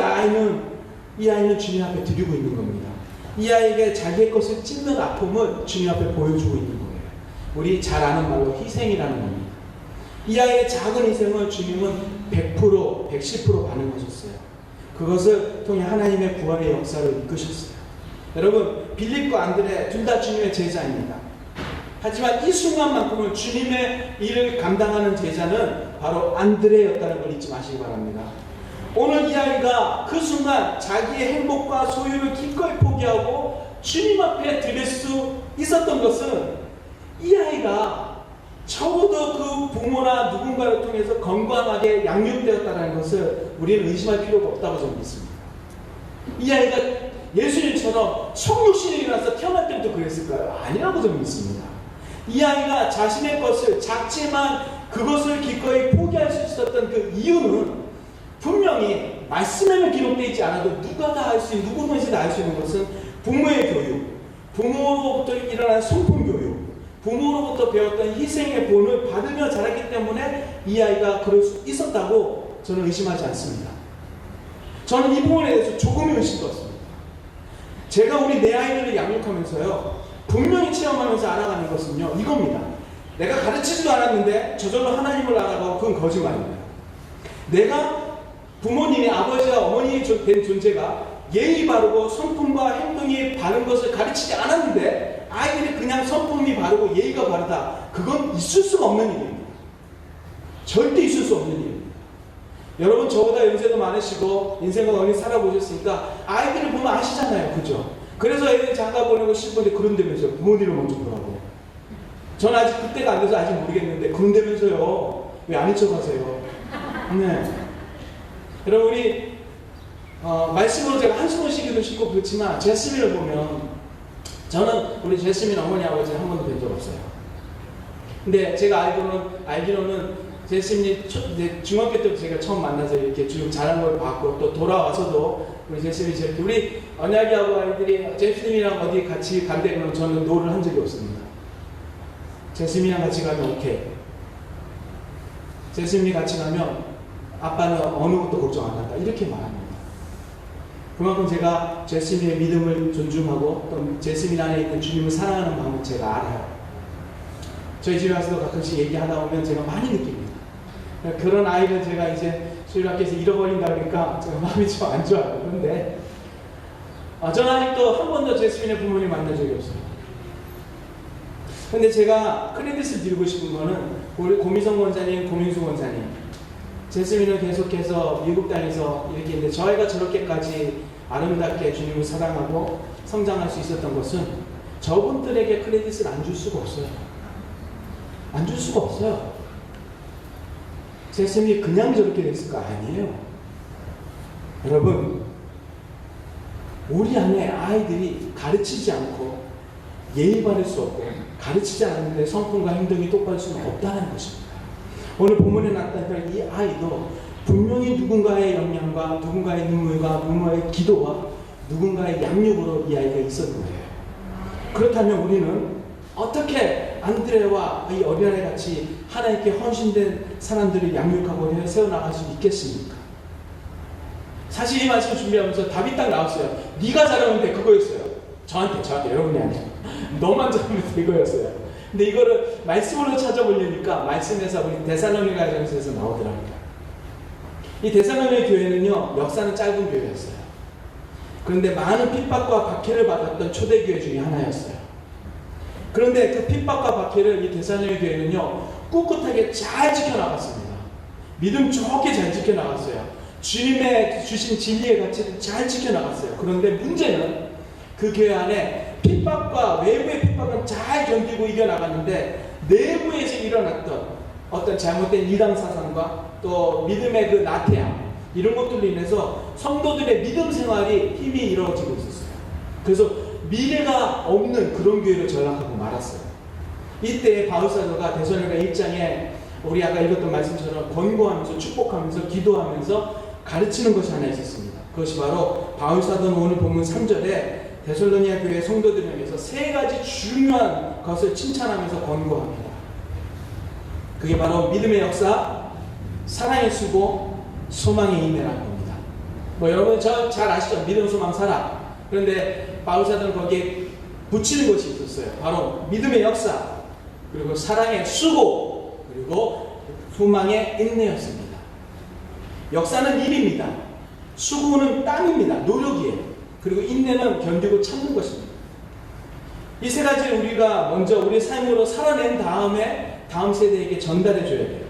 이 아이는 주님 앞에 드리고 있는 겁니다. 이 아이에게 자기의 것을 찢는 아픔을 주님 앞에 보여주고 있는 거예요. 우리 잘 아는 말로 희생이라는 겁니다. 이 아이의 작은 희생을 주님은 100%, 110% 반응하셨어요. 그것을 통해 하나님의 구원의 역사를 이끄셨어요. 여러분, 빌립과 안드레 둘 다 주님의 제자입니다. 하지만 이 순간만큼은 주님의 일을 감당하는 제자는 바로 안드레였다는 걸 잊지 마시기 바랍니다. 오늘 이 아이가 그 순간 자기의 행복과 소유를 기꺼이 포기하고 주님 앞에 드릴 수 있었던 것은 이 아이가 적어도 그 부모나 누군가를 통해서 건강하게 양육되었다는 것을 우리는 의심할 필요가 없다고 저는 믿습니다. 이 아이가 예수님처럼 성육신이 일어나서 태어날 때부터 그랬을까요? 아니라고 저는 믿습니다. 이 아이가 자신의 것을 작지만 그것을 기꺼이 포기할 수 있었던 그 이유는 분명히 말씀에는 기록되어 있지 않아도 누가 다 할 수 있는, 누구든지 다 할 수 있는 것은 부모의 교육, 부모로부터 일어난 성품 교육, 부모로부터 배웠던 희생의 본을 받으며 자랐기 때문에 이 아이가 그럴 수 있었다고 저는 의심하지 않습니다. 저는 이 부분에 대해서 조금의 의심도 없습니다. 제가 우리 내 아이들을 양육하면서요, 분명히 체험하면서 알아가는 것은요, 이겁니다. 내가 가르치지도 않았는데 저절로 하나님을 알아가고 그건 거짓말입니다. 내가 부모님이, 아버지와 어머니의 된 존재가 예의 바르고 성품과 행동이 바른 것을 가르치지 않았는데 아이들이 그냥 성품이 바르고 예의가 바르다. 그건 있을 수가 없는 일입니다. 절대 있을 수 없는 일입니다. 여러분, 저보다 연세도 많으시고 인생을 많이 살아보셨으니까 아이들을 보면 아시잖아요. 그죠? 그래서 애들 장가 보내고 싶은데 그런다면서요. 부모님을 먼저 보라고. 전 아직 그때가 안 돼서 아직 모르겠는데 그런다면서요. 왜 아닌 척 하세요? 네. 여러분, 우리 말씀으로 제가 한숨을 쉬기도 쉽고 그렇지만 제스민을 보면 저는 우리 제스민 어머니 아버지 한 번도 뵌 적 없어요. 근데 제가 알기로는 제스민이 중학교 때부터 제가 처음 만나서 이렇게 쭉 자란 걸 봤고 또 돌아와서도 우리 제스민이 저렇게 우리 언약이하고 아이들이 제스민이랑 어디 같이 간대 그러면 저는 노를 한 적이 없습니다. 제스민이랑 같이 가면 오케이. 제스민이 같이 가면 아빠는 어느 것도 걱정 안 한다. 이렇게 말합니다. 그만큼 제가 제스민의 믿음을 존중하고 또 제스민 안에 있는 주님을 사랑하는 마음을 제가 알아요. 저희 집에 와서도 가끔씩 얘기하다 보면 제가 많이 느낍니다. 그런 아이를 제가 이제 수일학교에서 잃어버린다 그러니까 제가 마음이 좀 안 좋아요. 그런데 저는 아직도 한 번도 제스민의 부모님 만난 적이 없어요. 근데 제가 크레딧을 드리고 싶은 거는 우리 고미성 원사님, 고민수 원사님, 제스민은 계속해서 미국 땅에서 이렇게 있는데 저희가 저렇게까지 아름답게 주님을 사랑하고 성장할 수 있었던 것은 저분들에게 크레딧을 안 줄 수가 없어요. 안 줄 수가 없어요. 제스민이 그냥 저렇게 됐을까? 아니에요. 여러분, 우리 안에 아이들이 가르치지 않고 예의 바를 수 없고 가르치지 않는데 성품과 행동이 똑바를 수는 없다는 것입니다. 오늘 본문에 나타난 이 아이도 분명히 누군가의 영향과 누군가의 눈물과 누군가의 기도와 누군가의 양육으로 이 아이가 있었는 거예요. 그렇다면 우리는 어떻게 안드레와 이 어린아이 같이 하나님께 헌신된 사람들을 양육하고 세워나갈 수 있겠습니까? 사실 이 말씀 준비하면서 답이 딱 나왔어요. 네가 잘하면 돼, 그거였어요. 저한테 여러분이 아니에요. 너만 잘하면 돼, 이거였어요. 근데 이거를 말씀으로 찾아보려니까 말씀에서 우리 데살로니가전서에서 나오더랍니다. 이 데살로니가 교회는요, 역사는 짧은 교회였어요. 그런데 많은 핍박과 박해를 받았던 초대교회 중에 하나였어요. 그런데 그 핍박과 박해를 이 데살로니가 교회는요, 꿋꿋하게 잘 지켜나갔습니다. 믿음 좋게 잘 지켜나갔어요. 주님의 주신 진리의 가치를 잘 지켜나갔어요. 그런데 문제는 그 교회 안에 핍박과 외부의 핍박은 잘 견디고 이겨나갔는데 내부에서 일어났던 어떤 잘못된 이단 사상과 또 믿음의 그 나태함 이런 것들로 인해서 성도들의 믿음 생활이 힘이 이루어지고 있었어요. 그래서 미래가 없는 그런 교회를 전락하고 말았어요. 이때 바울사도가 데살로니가 1장에 우리 아까 읽었던 말씀처럼 권고하면서 축복하면서 기도하면서 가르치는 것이 하나 있었습니다. 그것이 바로 바울사도는 오늘 본문 3절에 데살로니가 교회 성도들을 위해서 세 가지 중요한 것을 칭찬하면서 권고합니다. 그게 바로 믿음의 역사, 사랑의 수고, 소망의 인내라는 겁니다. 뭐 여러분 저 잘 아시죠? 믿음, 소망, 사랑. 그런데 바울사도는 거기에 붙이는 것이 있었어요. 바로 믿음의 역사. 그리고 사랑의 수고, 그리고 소망의 인내였습니다. 역사는 일입니다. 수고는 땀입니다. 노력이에요. 그리고 인내는 견디고 참는 것입니다. 이 세 가지를 우리가 먼저 우리 삶으로 살아낸 다음에 다음 세대에게 전달해 줘야 돼요.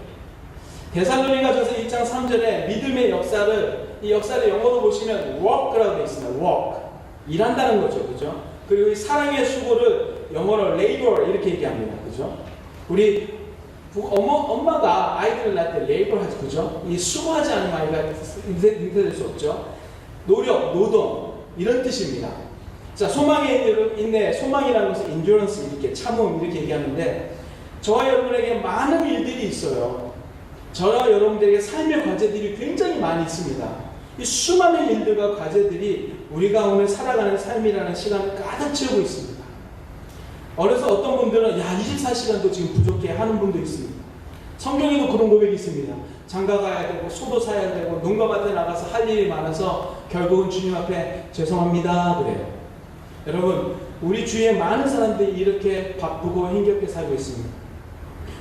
데살로니가전서 1장 3절에 믿음의 역사를, 이 역사를 영어로 보시면 work라고 되어 있습니다. work. 일한다는 거죠. 그죠? 그리고 이 사랑의 수고를 영어로 labor 이렇게 얘기합니다. 그죠? 우리 엄마가 아이들을 낳을 때 labor 하죠. 그죠? 이 수고하지 않으면 아이가 잉태될 수 없죠. 노력, 노동 이런 뜻입니다. 자, 소망의 인내, 소망이라는 것은 endurance 이렇게 참음 이렇게 얘기하는데 저와 여러분에게 많은 일들이 있어요. 저와 여러분들에게 삶의 과제들이 굉장히 많이 있습니다. 이 수많은 일들과 과제들이 우리가 오늘 살아가는 삶이라는 시간을 가득 채우고 있습니다. 어려서 어떤 분들은 24시간도 지금 부족해 하는 분도 있습니다. 성경에도 그런 고백이 있습니다. 장가 가야 되고 소도 사야 되고 농가밭에 나가서 할 일이 많아서 결국은 주님 앞에 죄송합니다 그래요. 여러분, 우리 주위에 많은 사람들이 이렇게 바쁘고 힘겹게 살고 있습니다.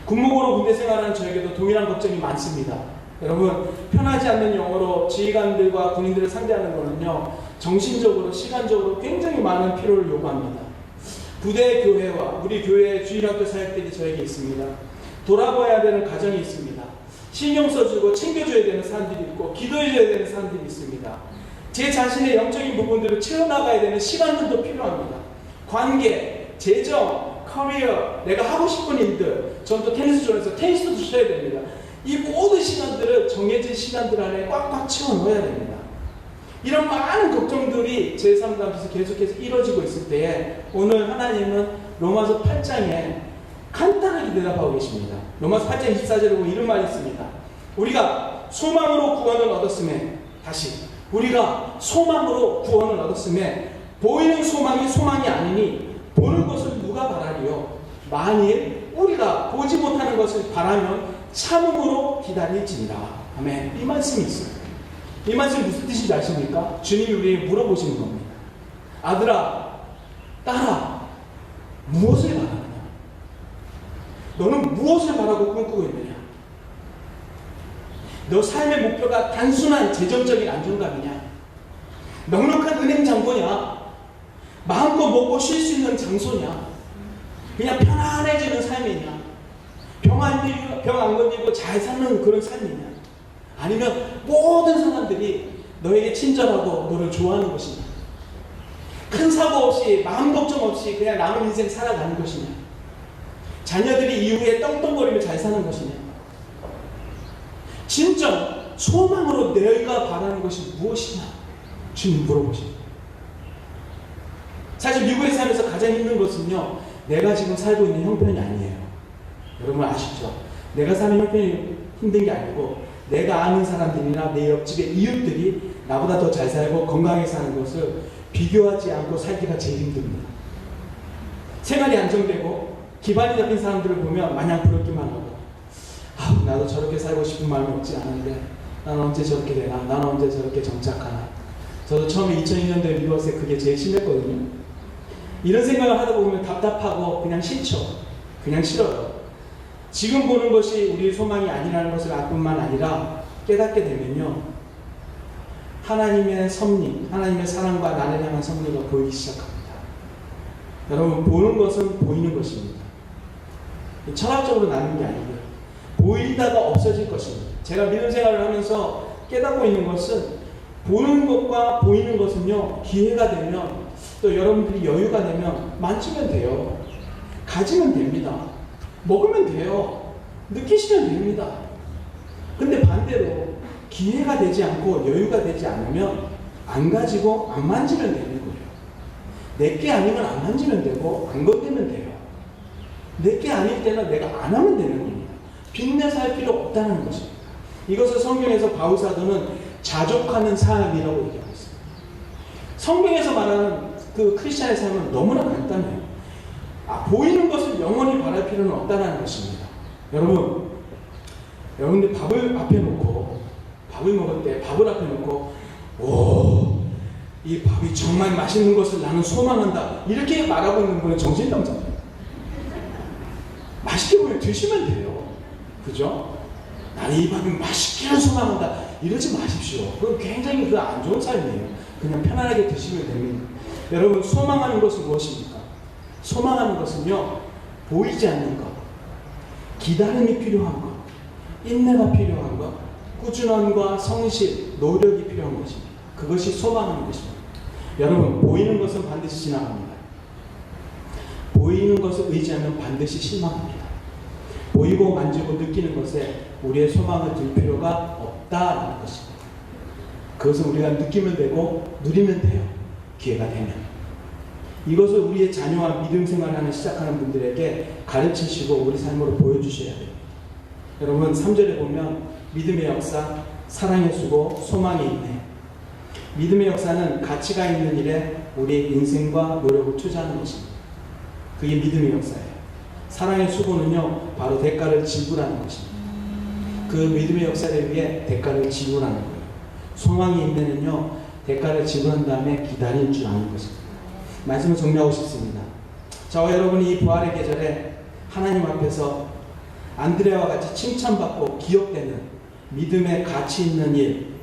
군목으로 군대 생활하는 저에게도 동일한 걱정이 많습니다. 여러분, 편하지 않는 영어로 지휘관들과 군인들을 상대하는 거는요, 정신적으로, 시간적으로 굉장히 많은 피로를 요구합니다. 부대 교회와 우리 교회의 주일학교 사역들이 저에게 있습니다. 돌아봐야 되는 가정이 있습니다. 신경 써주고 챙겨줘야 되는 사람들이 있고 기도해줘야 되는 사람들이 있습니다. 제 자신의 영적인 부분들을 채워나가야 되는 시간들도 필요합니다. 관계, 재정, 커리어, 내가 하고 싶은 일들, 전 또 테니스 좋아해서 테니스도 쳐야 됩니다. 이 모든 시간들을 정해진 시간들 안에 꽉꽉 채워 넣어야 됩니다. 이런 많은 걱정들이 제 삶 가운데서 계속해서 이루어지고 있을 때에 오늘 하나님은 로마서 8장에 간단하게 대답하고 계십니다. 로마서 8장 24절에 보면 이런 말이 있습니다. 우리가 소망으로 구원을 얻었음에, 다시 우리가 소망으로 구원을 얻었음에 보이는 소망이 소망이 아니니 보는 것을 누가 바라리요? 만일 우리가 보지 못하는 것을 바라면 참음으로 기다릴지니라. 아멘. 이 말씀이 있어요. 이 말씀이 무슨 뜻인지 아십니까? 주님이 우리에게 물어보시는 겁니다. 아들아, 딸아, 무엇을 바라느냐? 너는 무엇을 바라고 꿈꾸고 있느냐? 너 삶의 목표가 단순한 재정적인 안정감이냐? 넉넉한 은행 잔고냐? 마음껏 먹고 쉴 수 있는 장소냐? 그냥 편안해지는 삶이냐? 병 안 걸리고 잘 사는 그런 삶이냐? 아니면 모든 사람들이 너에게 친절하고 너를 좋아하는 것이냐? 큰 사고 없이 마음 걱정 없이 그냥 남은 인생 살아가는 것이냐? 자녀들이 이후에 떵떵거리며 잘 사는 것이냐? 진정 소망으로 너희가 바라는 것이 무엇이냐? 주님 물어보십니다. 사실 미국에 살면서 가장 힘든 것은요, 내가 지금 살고 있는 형편이 아니에요. 여러분 아시죠? 내가 사는 형편이 힘든 게 아니고 내가 아는 사람들이나 내 옆집의 이웃들이 나보다 더 잘 살고 건강하게 사는 것을 비교하지 않고 살기가 제일 힘듭니다. 생활이 안정되고 기반이 잡힌 사람들을 보면 마냥 부럽기만 하고, 나도 저렇게 살고 싶은 마음이 없지 않은데 나는 언제 저렇게 되나? 나는 언제 저렇게 정착하나? 저도 처음에 2002년도에 미국 왔을 때 그게 제일 심했거든요. 이런 생각을 하다 보면 답답하고 그냥 싫죠. 그냥 싫어요. 지금 보는 것이 우리의 소망이 아니라는 것을 알 뿐만 아니라 깨닫게 되면요, 하나님의 섭리, 하나님의 사랑과 나를 향한 섭리가 보이기 시작합니다. 여러분, 보는 것은 보이는 것입니다. 철학적으로 나는 게 아니고요, 보이다가 없어질 것입니다. 제가 믿음 생활을 하면서 깨닫고 있는 것은 보는 것과 보이는 것은요, 기회가 되면 또 여러분들이 여유가 되면 만지면 돼요. 가지면 됩니다. 먹으면 돼요. 느끼시면 됩니다. 근데 반대로 기회가 되지 않고 여유가 되지 않으면 안 가지고 안 만지면 되는 거예요. 내게 아니면 안 만지면 되고 안 건드면 돼요. 내게 아닐 때는 내가 안 하면 되는 겁니다. 빚내서 할 필요 없다는 것입니다. 이것을 성경에서 바울사도는 자족하는 삶이라고 얘기하고 있습니다. 성경에서 말하는 그 크리스찬의 삶은 너무나 간단해요. 보이는 것을 영원히 바랄 필요는 없다는 것입니다. 여러분들 밥을 앞에 놓고, 밥을 먹을 때 밥을 앞에 놓고, 이 밥이 정말 맛있는 것을 나는 소망한다, 이렇게 말하고 있는 분은 정신병자입니다. 맛있게 보면 드시면 돼요. 그죠? 나는 이 밥이 맛있기를 소망한다. 이러지 마십시오. 그건 굉장히 그 안 좋은 삶이에요. 그냥 편안하게 드시면 됩니다. 여러분, 소망하는 것은 무엇입니까? 소망하는 것은요, 보이지 않는 것, 기다림이 필요한 것, 인내가 필요한 것, 꾸준함과 성실, 노력이 필요한 것입니다. 그것이 소망하는 것입니다. 여러분, 보이는 것은 반드시 지나갑니다. 보이는 것을 의지하면 반드시 실망합니다. 보이고 만지고 느끼는 것에 우리의 소망을 둘 필요가 없다는 것입니다. 그것은 우리가 느끼면 되고 누리면 돼요. 기회가 되면. 이것을 우리의 자녀와 믿음 생활을 시작하는 분들에게 가르치시고 우리 삶으로 보여주셔야 돼요. 여러분, 3절에 보면 믿음의 역사, 사랑의 수고, 소망이 있네. 믿음의 역사는 가치가 있는 일에 우리의 인생과 노력을 투자하는 것입니다. 그게 믿음의 역사예요. 사랑의 수고는요, 바로 대가를 지불하는 것입니다. 그 믿음의 역사를 위해 대가를 지불하는 거예요. 소망이 있는은요, 대가를 지불한 다음에 기다릴 줄 아는 것입니다. 말씀을 정리하고 싶습니다. 저와 여러분이 이 부활의 계절에 하나님 앞에서 안드레와 같이 칭찬받고 기억되는 믿음의 가치 있는 일,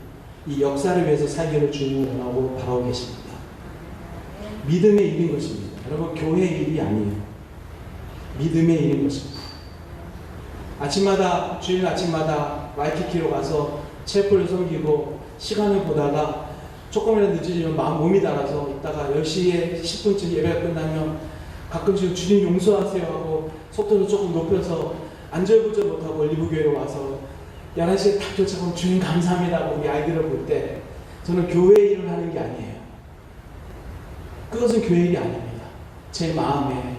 이 역사를 위해서 살기를 주님을 원하고 바라고 계십니다. 믿음의 일인 것입니다. 여러분, 교회의 일이 아니에요. 믿음의 일인 것입니다. 아침마다, 주일 아침마다 와이키키로 가서 체포를 섬기고 시간을 보다가 조금이라도 늦어지면 몸이 달아서 있다가 10시에 10분쯤 예배가 끝나면 가끔씩 주님 용서하세요 하고 속도를 조금 높여서 안절부절 못하고 리브교회로 와서 11시에 딱 도착하면 주님 감사합니다 하고 우리 아이들을 볼 때 저는 교회 일을 하는 게 아니에요. 그것은 교회 일이 아닙니다. 제 마음에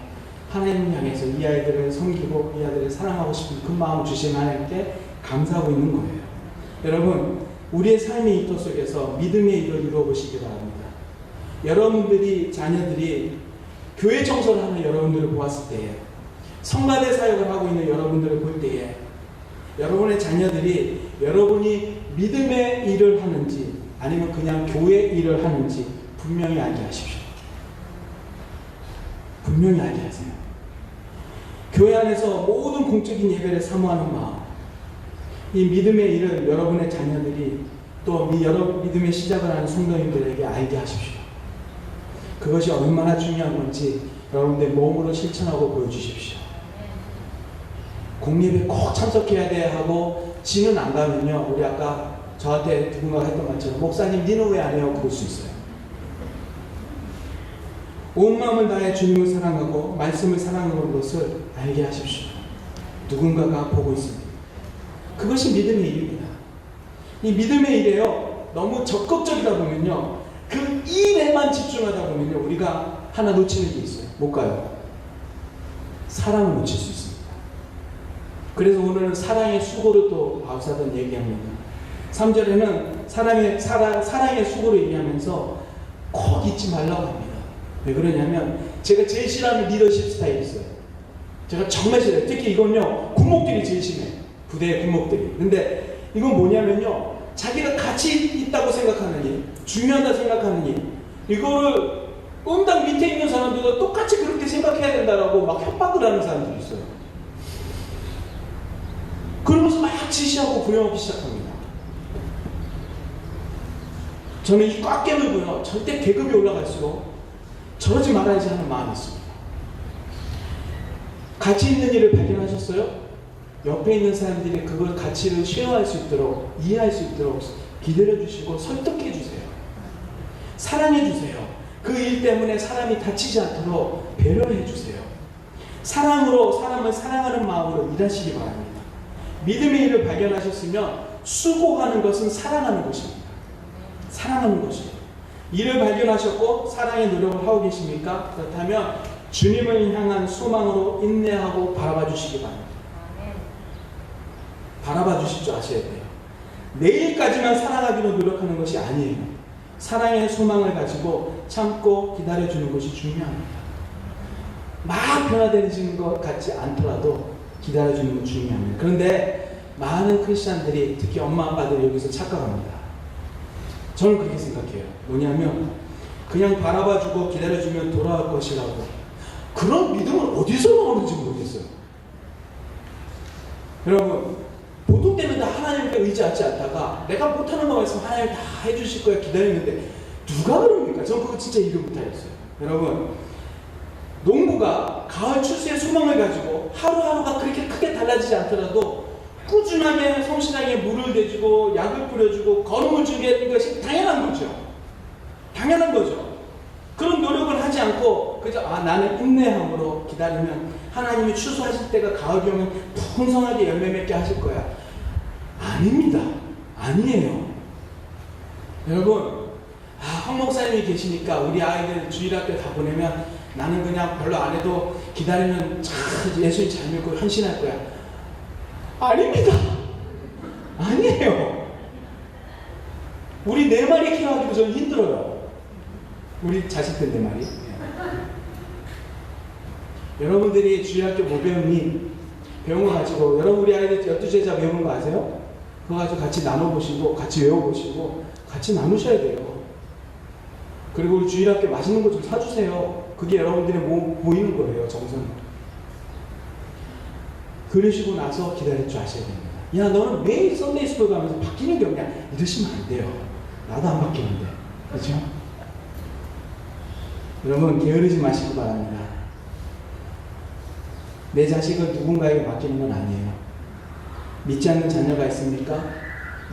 하나님을 향해서 이 아이들을 섬기고 이 아이들을 사랑하고 싶은 그 마음을 주신 하나님께 감사하고 있는 거예요. 여러분, 우리의 삶의 이토 속에서 믿음의 일을 이루어보시기 바랍니다. 여러분들이, 자녀들이 교회 청소를 하는 여러분들을 보았을 때에, 성가대 사역을 하고 있는 여러분들을 볼 때에, 여러분의 자녀들이 여러분이 믿음의 일을 하는지 아니면 그냥 교회 일을 하는지 분명히 알게 하십시오. 분명히 알게 하세요. 교회 안에서 모든 공적인 예배를 사모하는 마음, 이 믿음의 일을 여러분의 자녀들이 또 믿음의 시작을 하는 성도님들에게 알게 하십시오. 그것이 얼마나 중요한 건지 여러분들 몸으로 실천하고 보여주십시오. 공예배 꼭 참석해야 돼 하고 지는 안 가면요, 우리 아까 저한테 누군가 했던 것처럼 목사님 니는 왜 안 해요? 그럴 수 있어요. 온 마음을 다해 주님을 사랑하고 말씀을 사랑하는 것을 알게 하십시오. 누군가가 보고 있습니다. 그것이 믿음의 일입니다. 이 믿음의 일에요, 너무 적극적이다 보면요, 그 일에만 집중하다 보면요, 우리가 하나 놓치는 게 있어요. 뭘까요? 사랑을 놓칠 수 있습니다. 그래서 오늘은 사랑의 수고를 또 바우사든 얘기합니다. 3절에는 사랑의 수고를 얘기하면서 꼭 잊지 말라고 합니다. 왜 그러냐면 제가 제일 싫어하는 리더십 스타일이 있어요. 제가 정말 싫어요. 특히 이건요, 군목들이 제일 심해요. 부대의 군목들이. 근데 이건 뭐냐면요, 자기가 가치 있다고 생각하는 일, 중요하다 생각하는 일, 이거를 응당 밑에 있는 사람들도 똑같이 그렇게 생각해야 된다라고 막 협박을 하는 사람들이 있어요. 그러면서 막 지시하고 부여하기 시작합니다. 저는 이 꽉 깨물고요, 절대 계급이 올라갈수록 저러지 말아야지 하는 마음이 있습니다. 가치 있는 일을 발견하셨어요? 옆에 있는 사람들이 그걸 가치를 쉐어할 수 있도록, 이해할 수 있도록 기다려 주시고 설득해 주세요. 사랑해 주세요. 그 일 때문에 사람이 다치지 않도록 배려해 주세요. 사랑으로 사람을 사랑하는 마음으로 일하시기 바랍니다. 믿음의 일을 발견하셨으면 수고하는 것은 사랑하는 것입니다. 사랑하는 것이에요. 일을 발견하셨고 사랑의 노력을 하고 계십니까? 그렇다면 주님을 향한 소망으로 인내하고 바라봐 주시기 바랍니다. 바라봐 주실 줄 아셔야 돼요. 내일까지만 사랑하기로 노력하는 것이 아니에요. 사랑의 소망을 가지고 참고 기다려주는 것이 중요합니다. 막 변화되는 것 같지 않더라도 기다려주는 것 중요합니다. 그런데 많은 크리스찬들이, 특히 엄마 아빠들이 여기서 착각합니다. 저는 그렇게 생각해요. 뭐냐면 그냥 바라봐주고 기다려주면 돌아올 것이라고. 그런 믿음은 어디서 나오는지 모르겠어요. 여러분, 보통 때는 다 하나님께 의지하지 않다가 내가 못하는 거 말씀 하나님 다 해주실 거야 기다리는데 누가 그럽니까? 저는 그거 진짜 이해 못하겠어요. 여러분, 농부가 가을 추수의 소망을 가지고 하루하루가 그렇게 크게 달라지지 않더라도 꾸준하게 성실하게 물을 대주고 약을 뿌려주고 거름을 준비하는 것이 당연한 거죠. 당연한 거죠. 그런 노력을 하지 않고 그저 나는 인내함으로 기다리면 하나님이 추수하실 때가 가을이 오면 풍성하게 열매 맺게 하실 거야. 아닙니다. 아니에요. 여러분, 황 목사님이 계시니까 우리 아이들 주일학교 다 보내면 나는 그냥 별로 안 해도 기다리면 예수님 잘 믿고 헌신할 거야. 아닙니다. 아니에요. 우리 네 마리 키워하기도 저는 힘들어요. 우리 자식들 네 마리. 여러분들이 주일학교 뭐 배우니? 배운 거 가지고 여러분 우리 아이들 12제자 배우는 거 아세요? 그거 가지고 같이 나눠보시고 같이 외워보시고 같이 나누셔야 돼요. 그리고 우리 주일학교 맛있는 거 좀 사주세요. 그게 여러분들의 모이는 거예요. 정성. 그러시고 나서 기다릴 줄 아셔야 됩니다. 야, 너는 매일 썬데이 스쿨 가면서 바뀌는 게 없냐? 이러시면 안 돼요. 나도 안 바뀌는데. 그렇죠? 여러분, 게으르지 마시기 바랍니다. 내 자식을 누군가에게 맡기는 건 아니에요. 믿지 않는 자녀가 있습니까?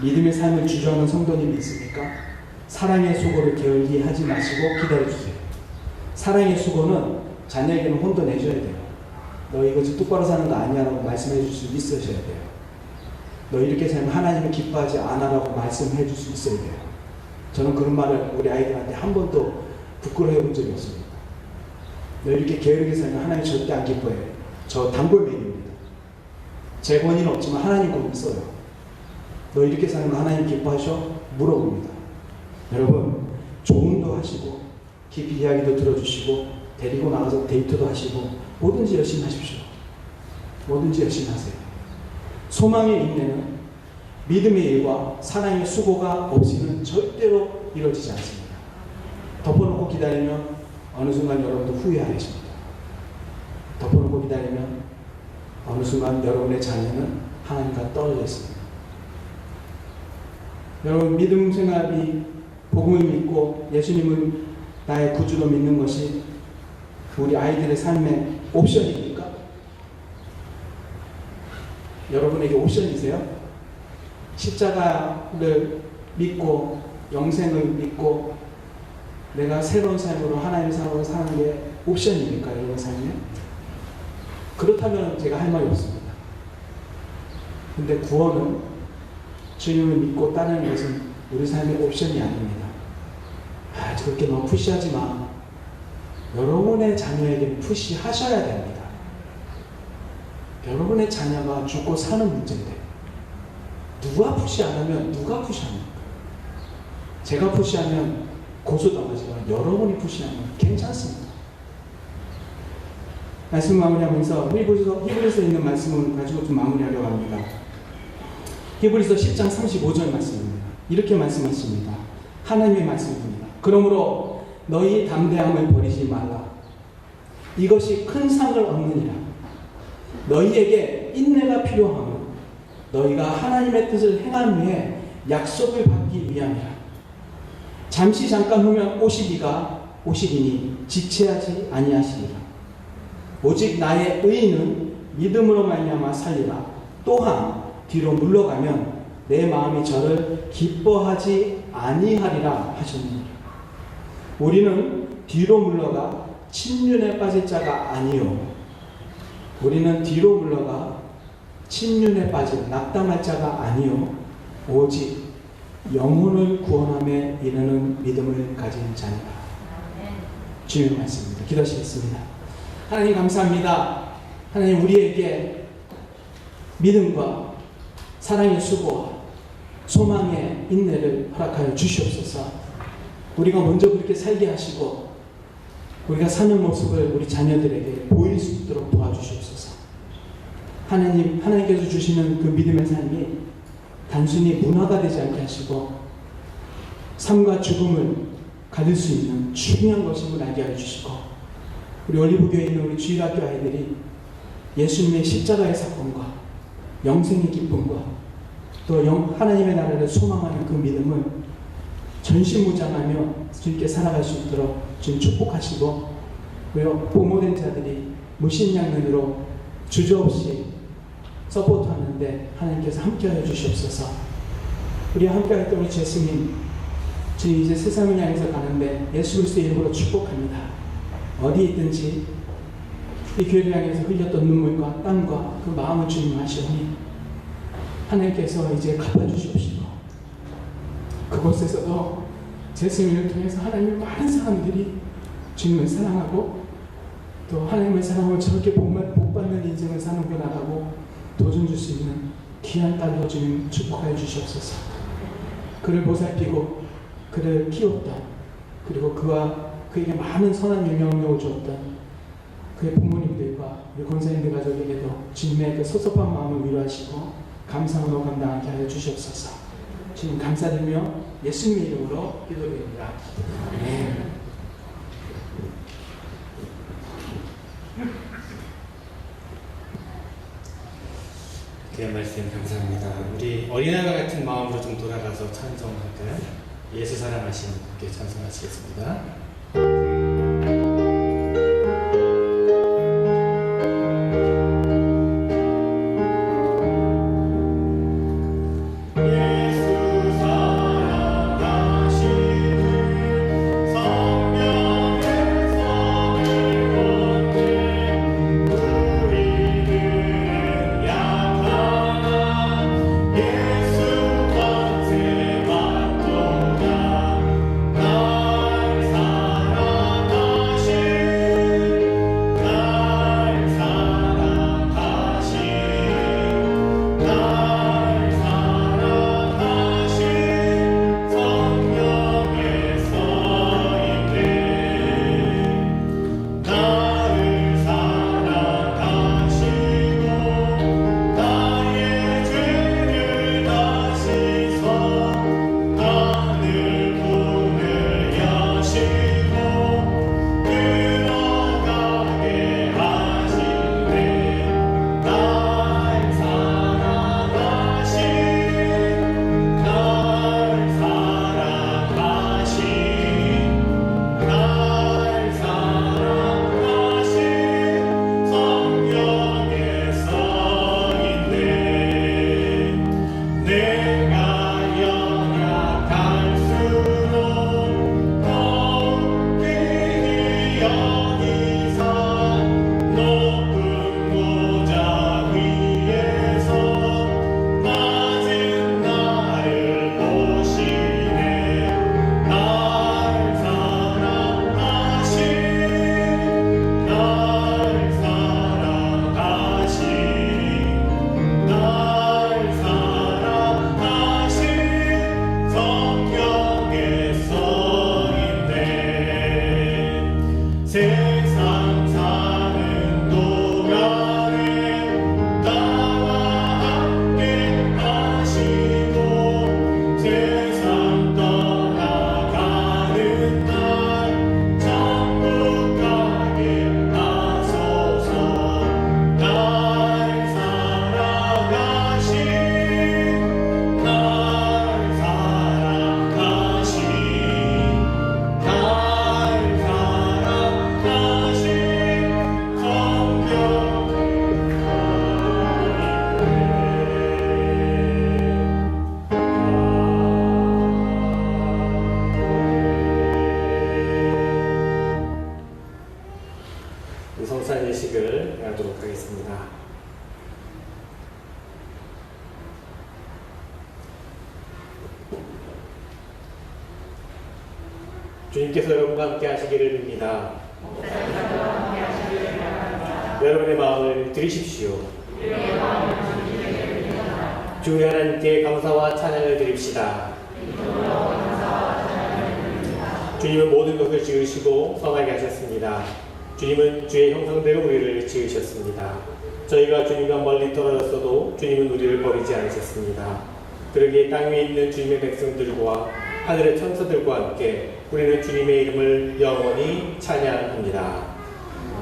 믿음의 삶을 주저하는 성도님이 있습니까? 사랑의 수고를 게을리 하지 마시고 기다려주세요. 사랑의 수고는 자녀에게는 혼도 내줘야 돼요. 너 이거 지금 똑바로 사는 거 아니야 라고 말씀해 줄 수 있으셔야 돼요. 너 이렇게 살면 하나님을 기뻐하지 않아 라고 말씀해 줄 수 있어야 돼요. 저는 그런 말을 우리 아이들한테 한 번도 부끄러워 본 적이 없습니다. 너 이렇게 게으르게 살면 하나님 절대 안 기뻐해요. 저 단골맨입니다. 제 권위는 없지만 하나님 권위 있어요. 너 이렇게 사는 거 하나님 기뻐하셔? 물어봅니다. 여러분, 조언도 하시고 깊이 이야기도 들어주시고 데리고 나가서 데이트도 하시고 뭐든지 열심히 하십시오. 뭐든지 열심히 하세요. 소망의 인내는 믿음의 일과 사랑의 수고가 없이는 절대로 이루어지지 않습니다. 덮어놓고 기다리면 어느 순간 여러분도 후회하십니다. 덮어놓고 기다리면 어느 순간 여러분의 자녀는 하나님과 떨어져 있습니다. 여러분, 믿음 생활이 복음을 믿고 예수님을 나의 구주로 믿는 것이 우리 아이들의 삶의 옵션입니까? 여러분에게 옵션이세요? 십자가를 믿고 영생을 믿고 내가 새로운 삶으로 하나님의 삶으로 사는 게 옵션입니까? 여러분 삶에? 그렇다면 제가 할 말이 없습니다. 근데 구원은 주님을 믿고 따르는 것은 우리 삶의 옵션이 아닙니다. 그렇게 너무 푸시하지 마. 여러분의 자녀에게 푸시하셔야 됩니다. 여러분의 자녀가 죽고 사는 문제인데 누가 푸시 안 하면 누가 푸시합니까? 제가 푸시하면 고소당하지만 여러분이 푸시하면 괜찮습니다. 말씀 마무리하면서 히브리서에 있는 말씀을 가지고 좀 마무리하려고 합니다. 히브리서 10장 35절 말씀입니다. 이렇게 말씀하십니다. 하나님의 말씀입니다. 그러므로 너희 담대함을 버리지 말라. 이것이 큰 상을 얻느니라. 너희에게 인내가 필요함은 너희가 하나님의 뜻을 행한 후에 약속을 받기 위함이라. 잠시 잠깐 후면 오시리니 지체하지 아니하시리라. 오직 나의 의인은 믿음으로 말미암아 살리라. 또한 뒤로 물러가면 내 마음이 저를 기뻐하지 아니하리라 하셨느니라. 우리는 뒤로 물러가 침륜에 빠질 자가 아니요, 우리는 뒤로 물러가 침륜에 빠질 낙담할 자가 아니요, 오직 영혼을 구원함에 이르는 믿음을 가진 자니라. 주님의 말씀입니다. 기도하시겠습니다. 하나님 감사합니다. 하나님, 우리에게 믿음과 사랑의 수고와 소망의 인내를 허락하여 주시옵소서. 우리가 먼저 그렇게 살게 하시고 우리가 사는 모습을 우리 자녀들에게 보일 수 있도록 도와주시옵소서. 하나님께서 주시는 그 믿음의 삶이 단순히 문화가 되지 않게 하시고 삶과 죽음을 가릴 수 있는 중요한 것임을 알게 해주시고, 우리 올리브교회에 있는 우리 주일학교 아이들이 예수님의 십자가의 사건과 영생의 기쁨과 또 하나님의 나라를 소망하는 그 믿음을 전심무장하며 주님께 살아갈 수 있도록 주님 축복하시고, 그리고 부모된 자들이 무신양면으로 주저없이 서포트하는데 하나님께서 함께하여 주시옵소서. 우리 함께했던 우리 제스님, 주님 이제 세상을 향해서 가는데 예수 그리스도의 이름으로 축복합니다. 어디에 있든지 이 교회를 향해서 흘렸던 눈물과 땀과 그 마음을 주님 아시오니 하나님께서 이제 갚아주시옵시고, 그곳에서도 제스님을 통해서 하나님의 많은 사람들이 주님을 사랑하고 또 하나님의 사랑을 저렇게 복받는 인생을 사는 거 나가고 도전 줄 수 있는 귀한 딸로 주님 축복하여 주시옵소서. 그를 보살피고 그를 키웠던, 그리고 그에게 많은 선한 영향력을 주었던 그의 부모님들과 우리 권사님들 가족에게도 주님의 그 섭섭한 마음을 위로하시고 감사함으로 감당하게 하여 주시옵소서. 주님 감사드리며 예수님의 이름으로 기도드립니다. 아멘. 귀한 말씀 감사합니다. 우리 어린아이와 같은 마음으로 좀 돌아가서 찬송할까요? 예수 사랑하시는 분께 찬송하시겠습니다. 성찬 예식을 하도록 하겠습니다. 주님께서 여러분과 함께 하시기를 빕니다. 여러분의 마음을 들이십시오. 주 하나님께 감사와 찬양을 드립시다. 주님은 모든 것을 지으시고 선하게 하셨습니다. 주님은 주의 형상대로 우리를 지으셨습니다. 저희가 주님과 멀리 떨어졌어도 주님은 우리를 버리지 않으셨습니다. 그러기에 땅 위에 있는 주님의 백성들과 하늘의 천사들과 함께 우리는 주님의 이름을 영원히 찬양합니다.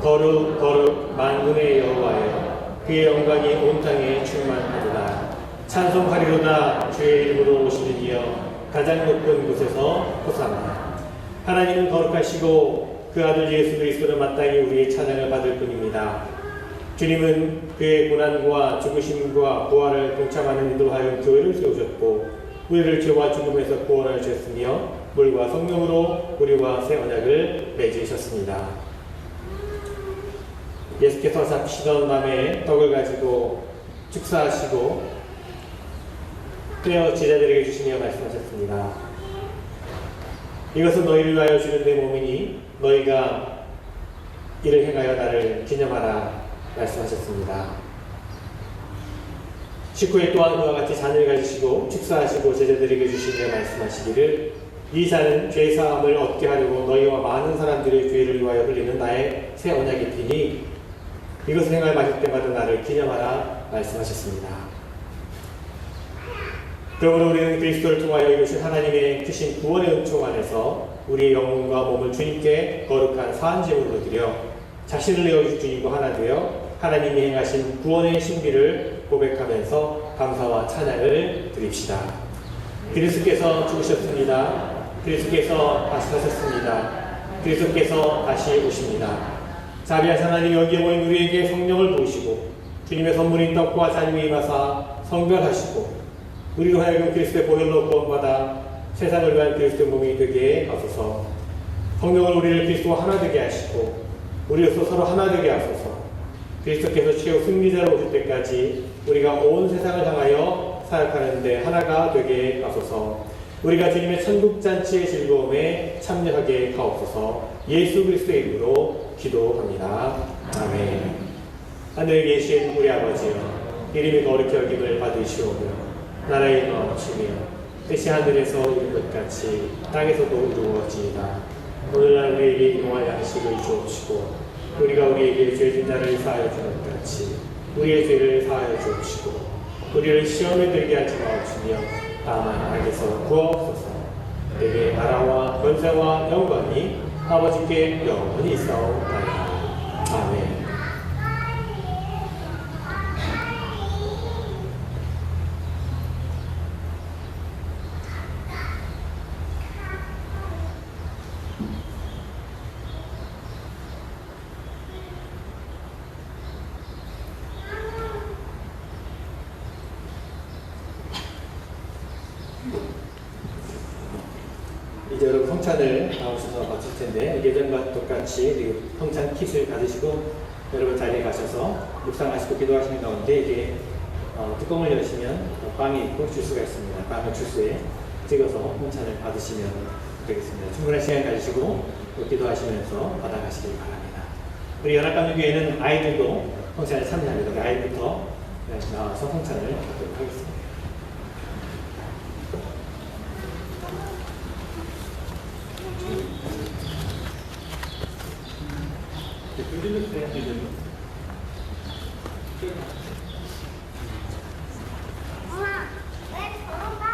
거룩 거룩 만군의 여호와여, 그의 영광이 온 땅에 충만하도다. 찬송하리로다 주의 이름으로 오시는 이여 가장 높은 곳에서 호산나. 하나님은 거룩하시고 그 아들 예수 그리스도는 마땅히 우리의 찬양을 받을 뿐입니다. 주님은 그의 고난과 죽으심과 부활을 동참하는 이들로 하여금 교회를 세우셨고 우리를 죄와 죽음에서 구원하여 주셨으며 물과 성령으로 우리와 새 언약을 맺으셨습니다. 예수께서 잡히시던 밤에 떡을 가지고 축사하시고 떼어 제자들에게 주시며 말씀하셨습니다. 이것은 너희를 위하여 주는 내 몸이니 너희가 이를 행하여 나를 기념하라 말씀하셨습니다. 식후에 또한 그와 같이 잔을 가지시고 축사하시고 제자들에게 주시며 말씀하시기를 이 잔은 죄사함을 얻게 하려고 너희와 많은 사람들의 죄를 위하여 흘리는 나의 새 언약의 피니 이것을 행하여 마실 때마다 나를 기념하라 말씀하셨습니다. 그러므로 우리는 그리스도를 통하여 이루신 하나님의 크신 구원의 은총 안에서 우리의 영혼과 몸을 주님께 거룩한 사한제물로 드려 자신을 내어주신 주님과 하나 되어 하나님이 행하신 구원의 신비를 고백하면서 감사와 찬양을 드립시다. 그리스도께서 죽으셨습니다. 그리스도께서 다시 사셨습니다. 그리스도께서 다시 오십니다. 자비하신 하나님 여기에 모인 우리에게 성령을 부으시고 주님의 선물인 떡과 잔 위에 임하사 성별하시고 우리로 하여금 그리스도의 보혈로 구원받아 세상을 위한 그리스도의 몸이 되게 하소서. 성령을 우리를 그리스도와 하나 되게 하시고 우리로서 서로 하나 되게 하소서. 그리스도께서 최후 승리자로 오실 때까지 우리가 온 세상을 향하여 사역하는데 하나가 되게 하소서. 우리가 주님의 천국잔치의 즐거움에 참여하게 하옵소서. 예수 그리스도의 이름으로 기도합니다. 아멘. 하늘에 계신 우리 아버지여, 이름이 거룩히 여김을 받으시오며 나라의 넘치며 뜻이 하늘에서 이룬 것 같이 땅에서도 이루어지이다. 오늘날 우리에게 일용할 양식을 주옵시고 우리가 우리에게 죄진 자를 사하여 주는 것 같이 우리의 죄를 사하여 주옵시고 우리를 시험에 들게 하지 마옵시며 다만 악에서 구하옵소서. 내게 나라와 권세와 영광이 아버지께 영원히 있사옵나이다. 아멘. 이제 여러분 성찬을 나오셔서 마칠 텐데 예전과 똑같이 성찬 킷을 가지시고 여러분 자리에 가셔서 묵상하시고 기도하시는 가운데 이게 뚜껑을 여시면 빵이 있고 주스가 있습니다. 빵을 주스에 찍어서 성찬을 받으시면 되겠습니다. 충분한 시간 가지시고 기도하시면서 받아가시길 바랍니다. 우리 연합감리교회는 아이들도 성찬에 참여합니다. 아이부터 나와서 성찬을 받도록 하겠습니다. 엄마, 왜 저런 빵?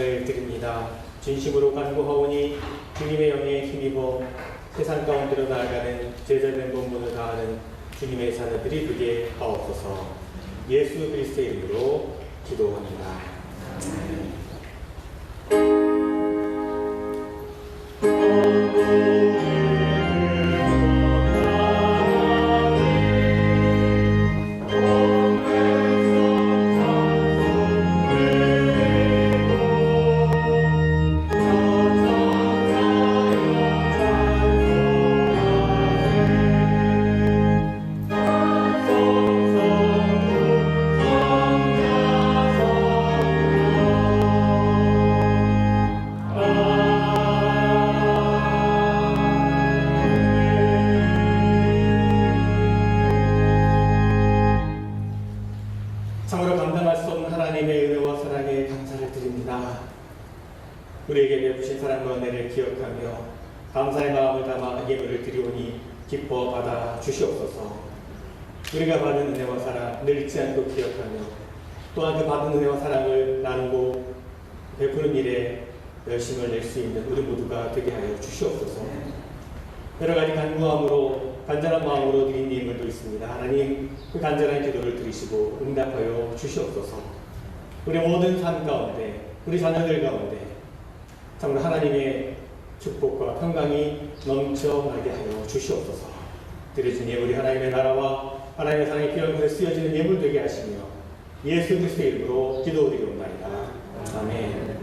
감사를 드립니다. 진심으로 간구하오니 주님의 영에 힘입어 세상 가운데로 나아가는 제자된 본분을 다하는 주님의 자녀들이 되게 하옵소서. 예수 그리스도의 이름으로 기도합니다. 참으로 감당할 수 없는 하나님의 은혜와 사랑에 감사를 드립니다. 우리에게 베푸신 사랑과 은혜를 기억하며 감사의 마음을 담아 예물을 드리오니 기뻐 받아 주시옵소서. 우리가 받은 은혜와 사랑 늘 잊지 않고 기억하며 또한 그 받은 은혜와 사랑을 나누고 베푸는 일에 열심을 낼 수 있는 우리 모두가 되게 하여 주시옵소서. 여러 가지 간구함으로 간절한 마음으로 드린 예물도 있습니다. 하나님 그 간절한 기도를 들으시고 응답하여 주시옵소서. 우리 모든 삶 가운데 우리 자녀들 가운데 정말 하나님의 축복과 평강이 넘쳐나게 하여 주시옵소서. 드려진 예물이 하나님의 나라와 하나님의 사랑이 필요한 곳에 쓰여지는 예물 되게 하시며 예수 그리스도의 이름으로 기도드리옵나이다. 아멘.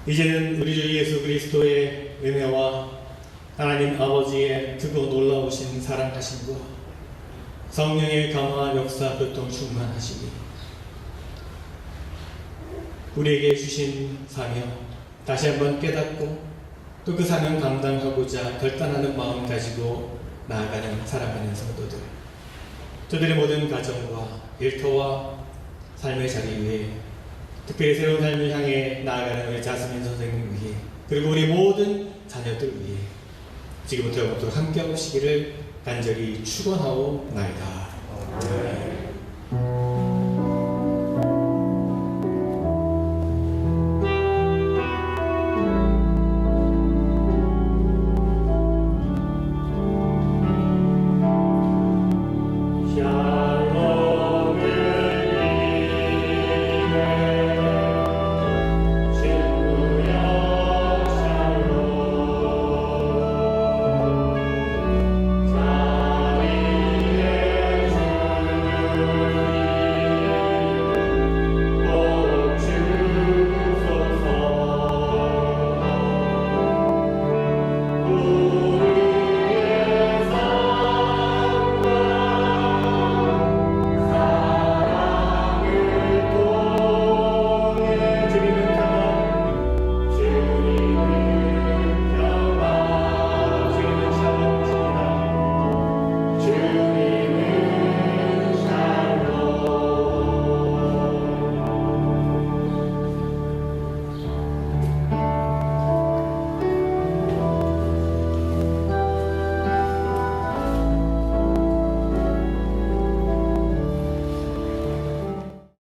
이제는 우리 주 예수 그리스도의 은혜와 하나님 아버지의 크고 놀라우신 사랑하심과 성령의 강화한 역사 교통 충만하심이 우리에게 주신 사명 다시 한번 깨닫고 또 그 사명 감당하고자 결단하는 마음 가지고 나아가는 사랑하는 성도들, 저들의 모든 가정과 일터와 삶의 자리 위에 특별히 새로운 삶을 향해 나아가는 우리 자스민 선생님 위해 그리고 우리 모든 자녀들 위해 지금부터 영원토록 함께 하시기를 간절히 축원하옵나이다. 오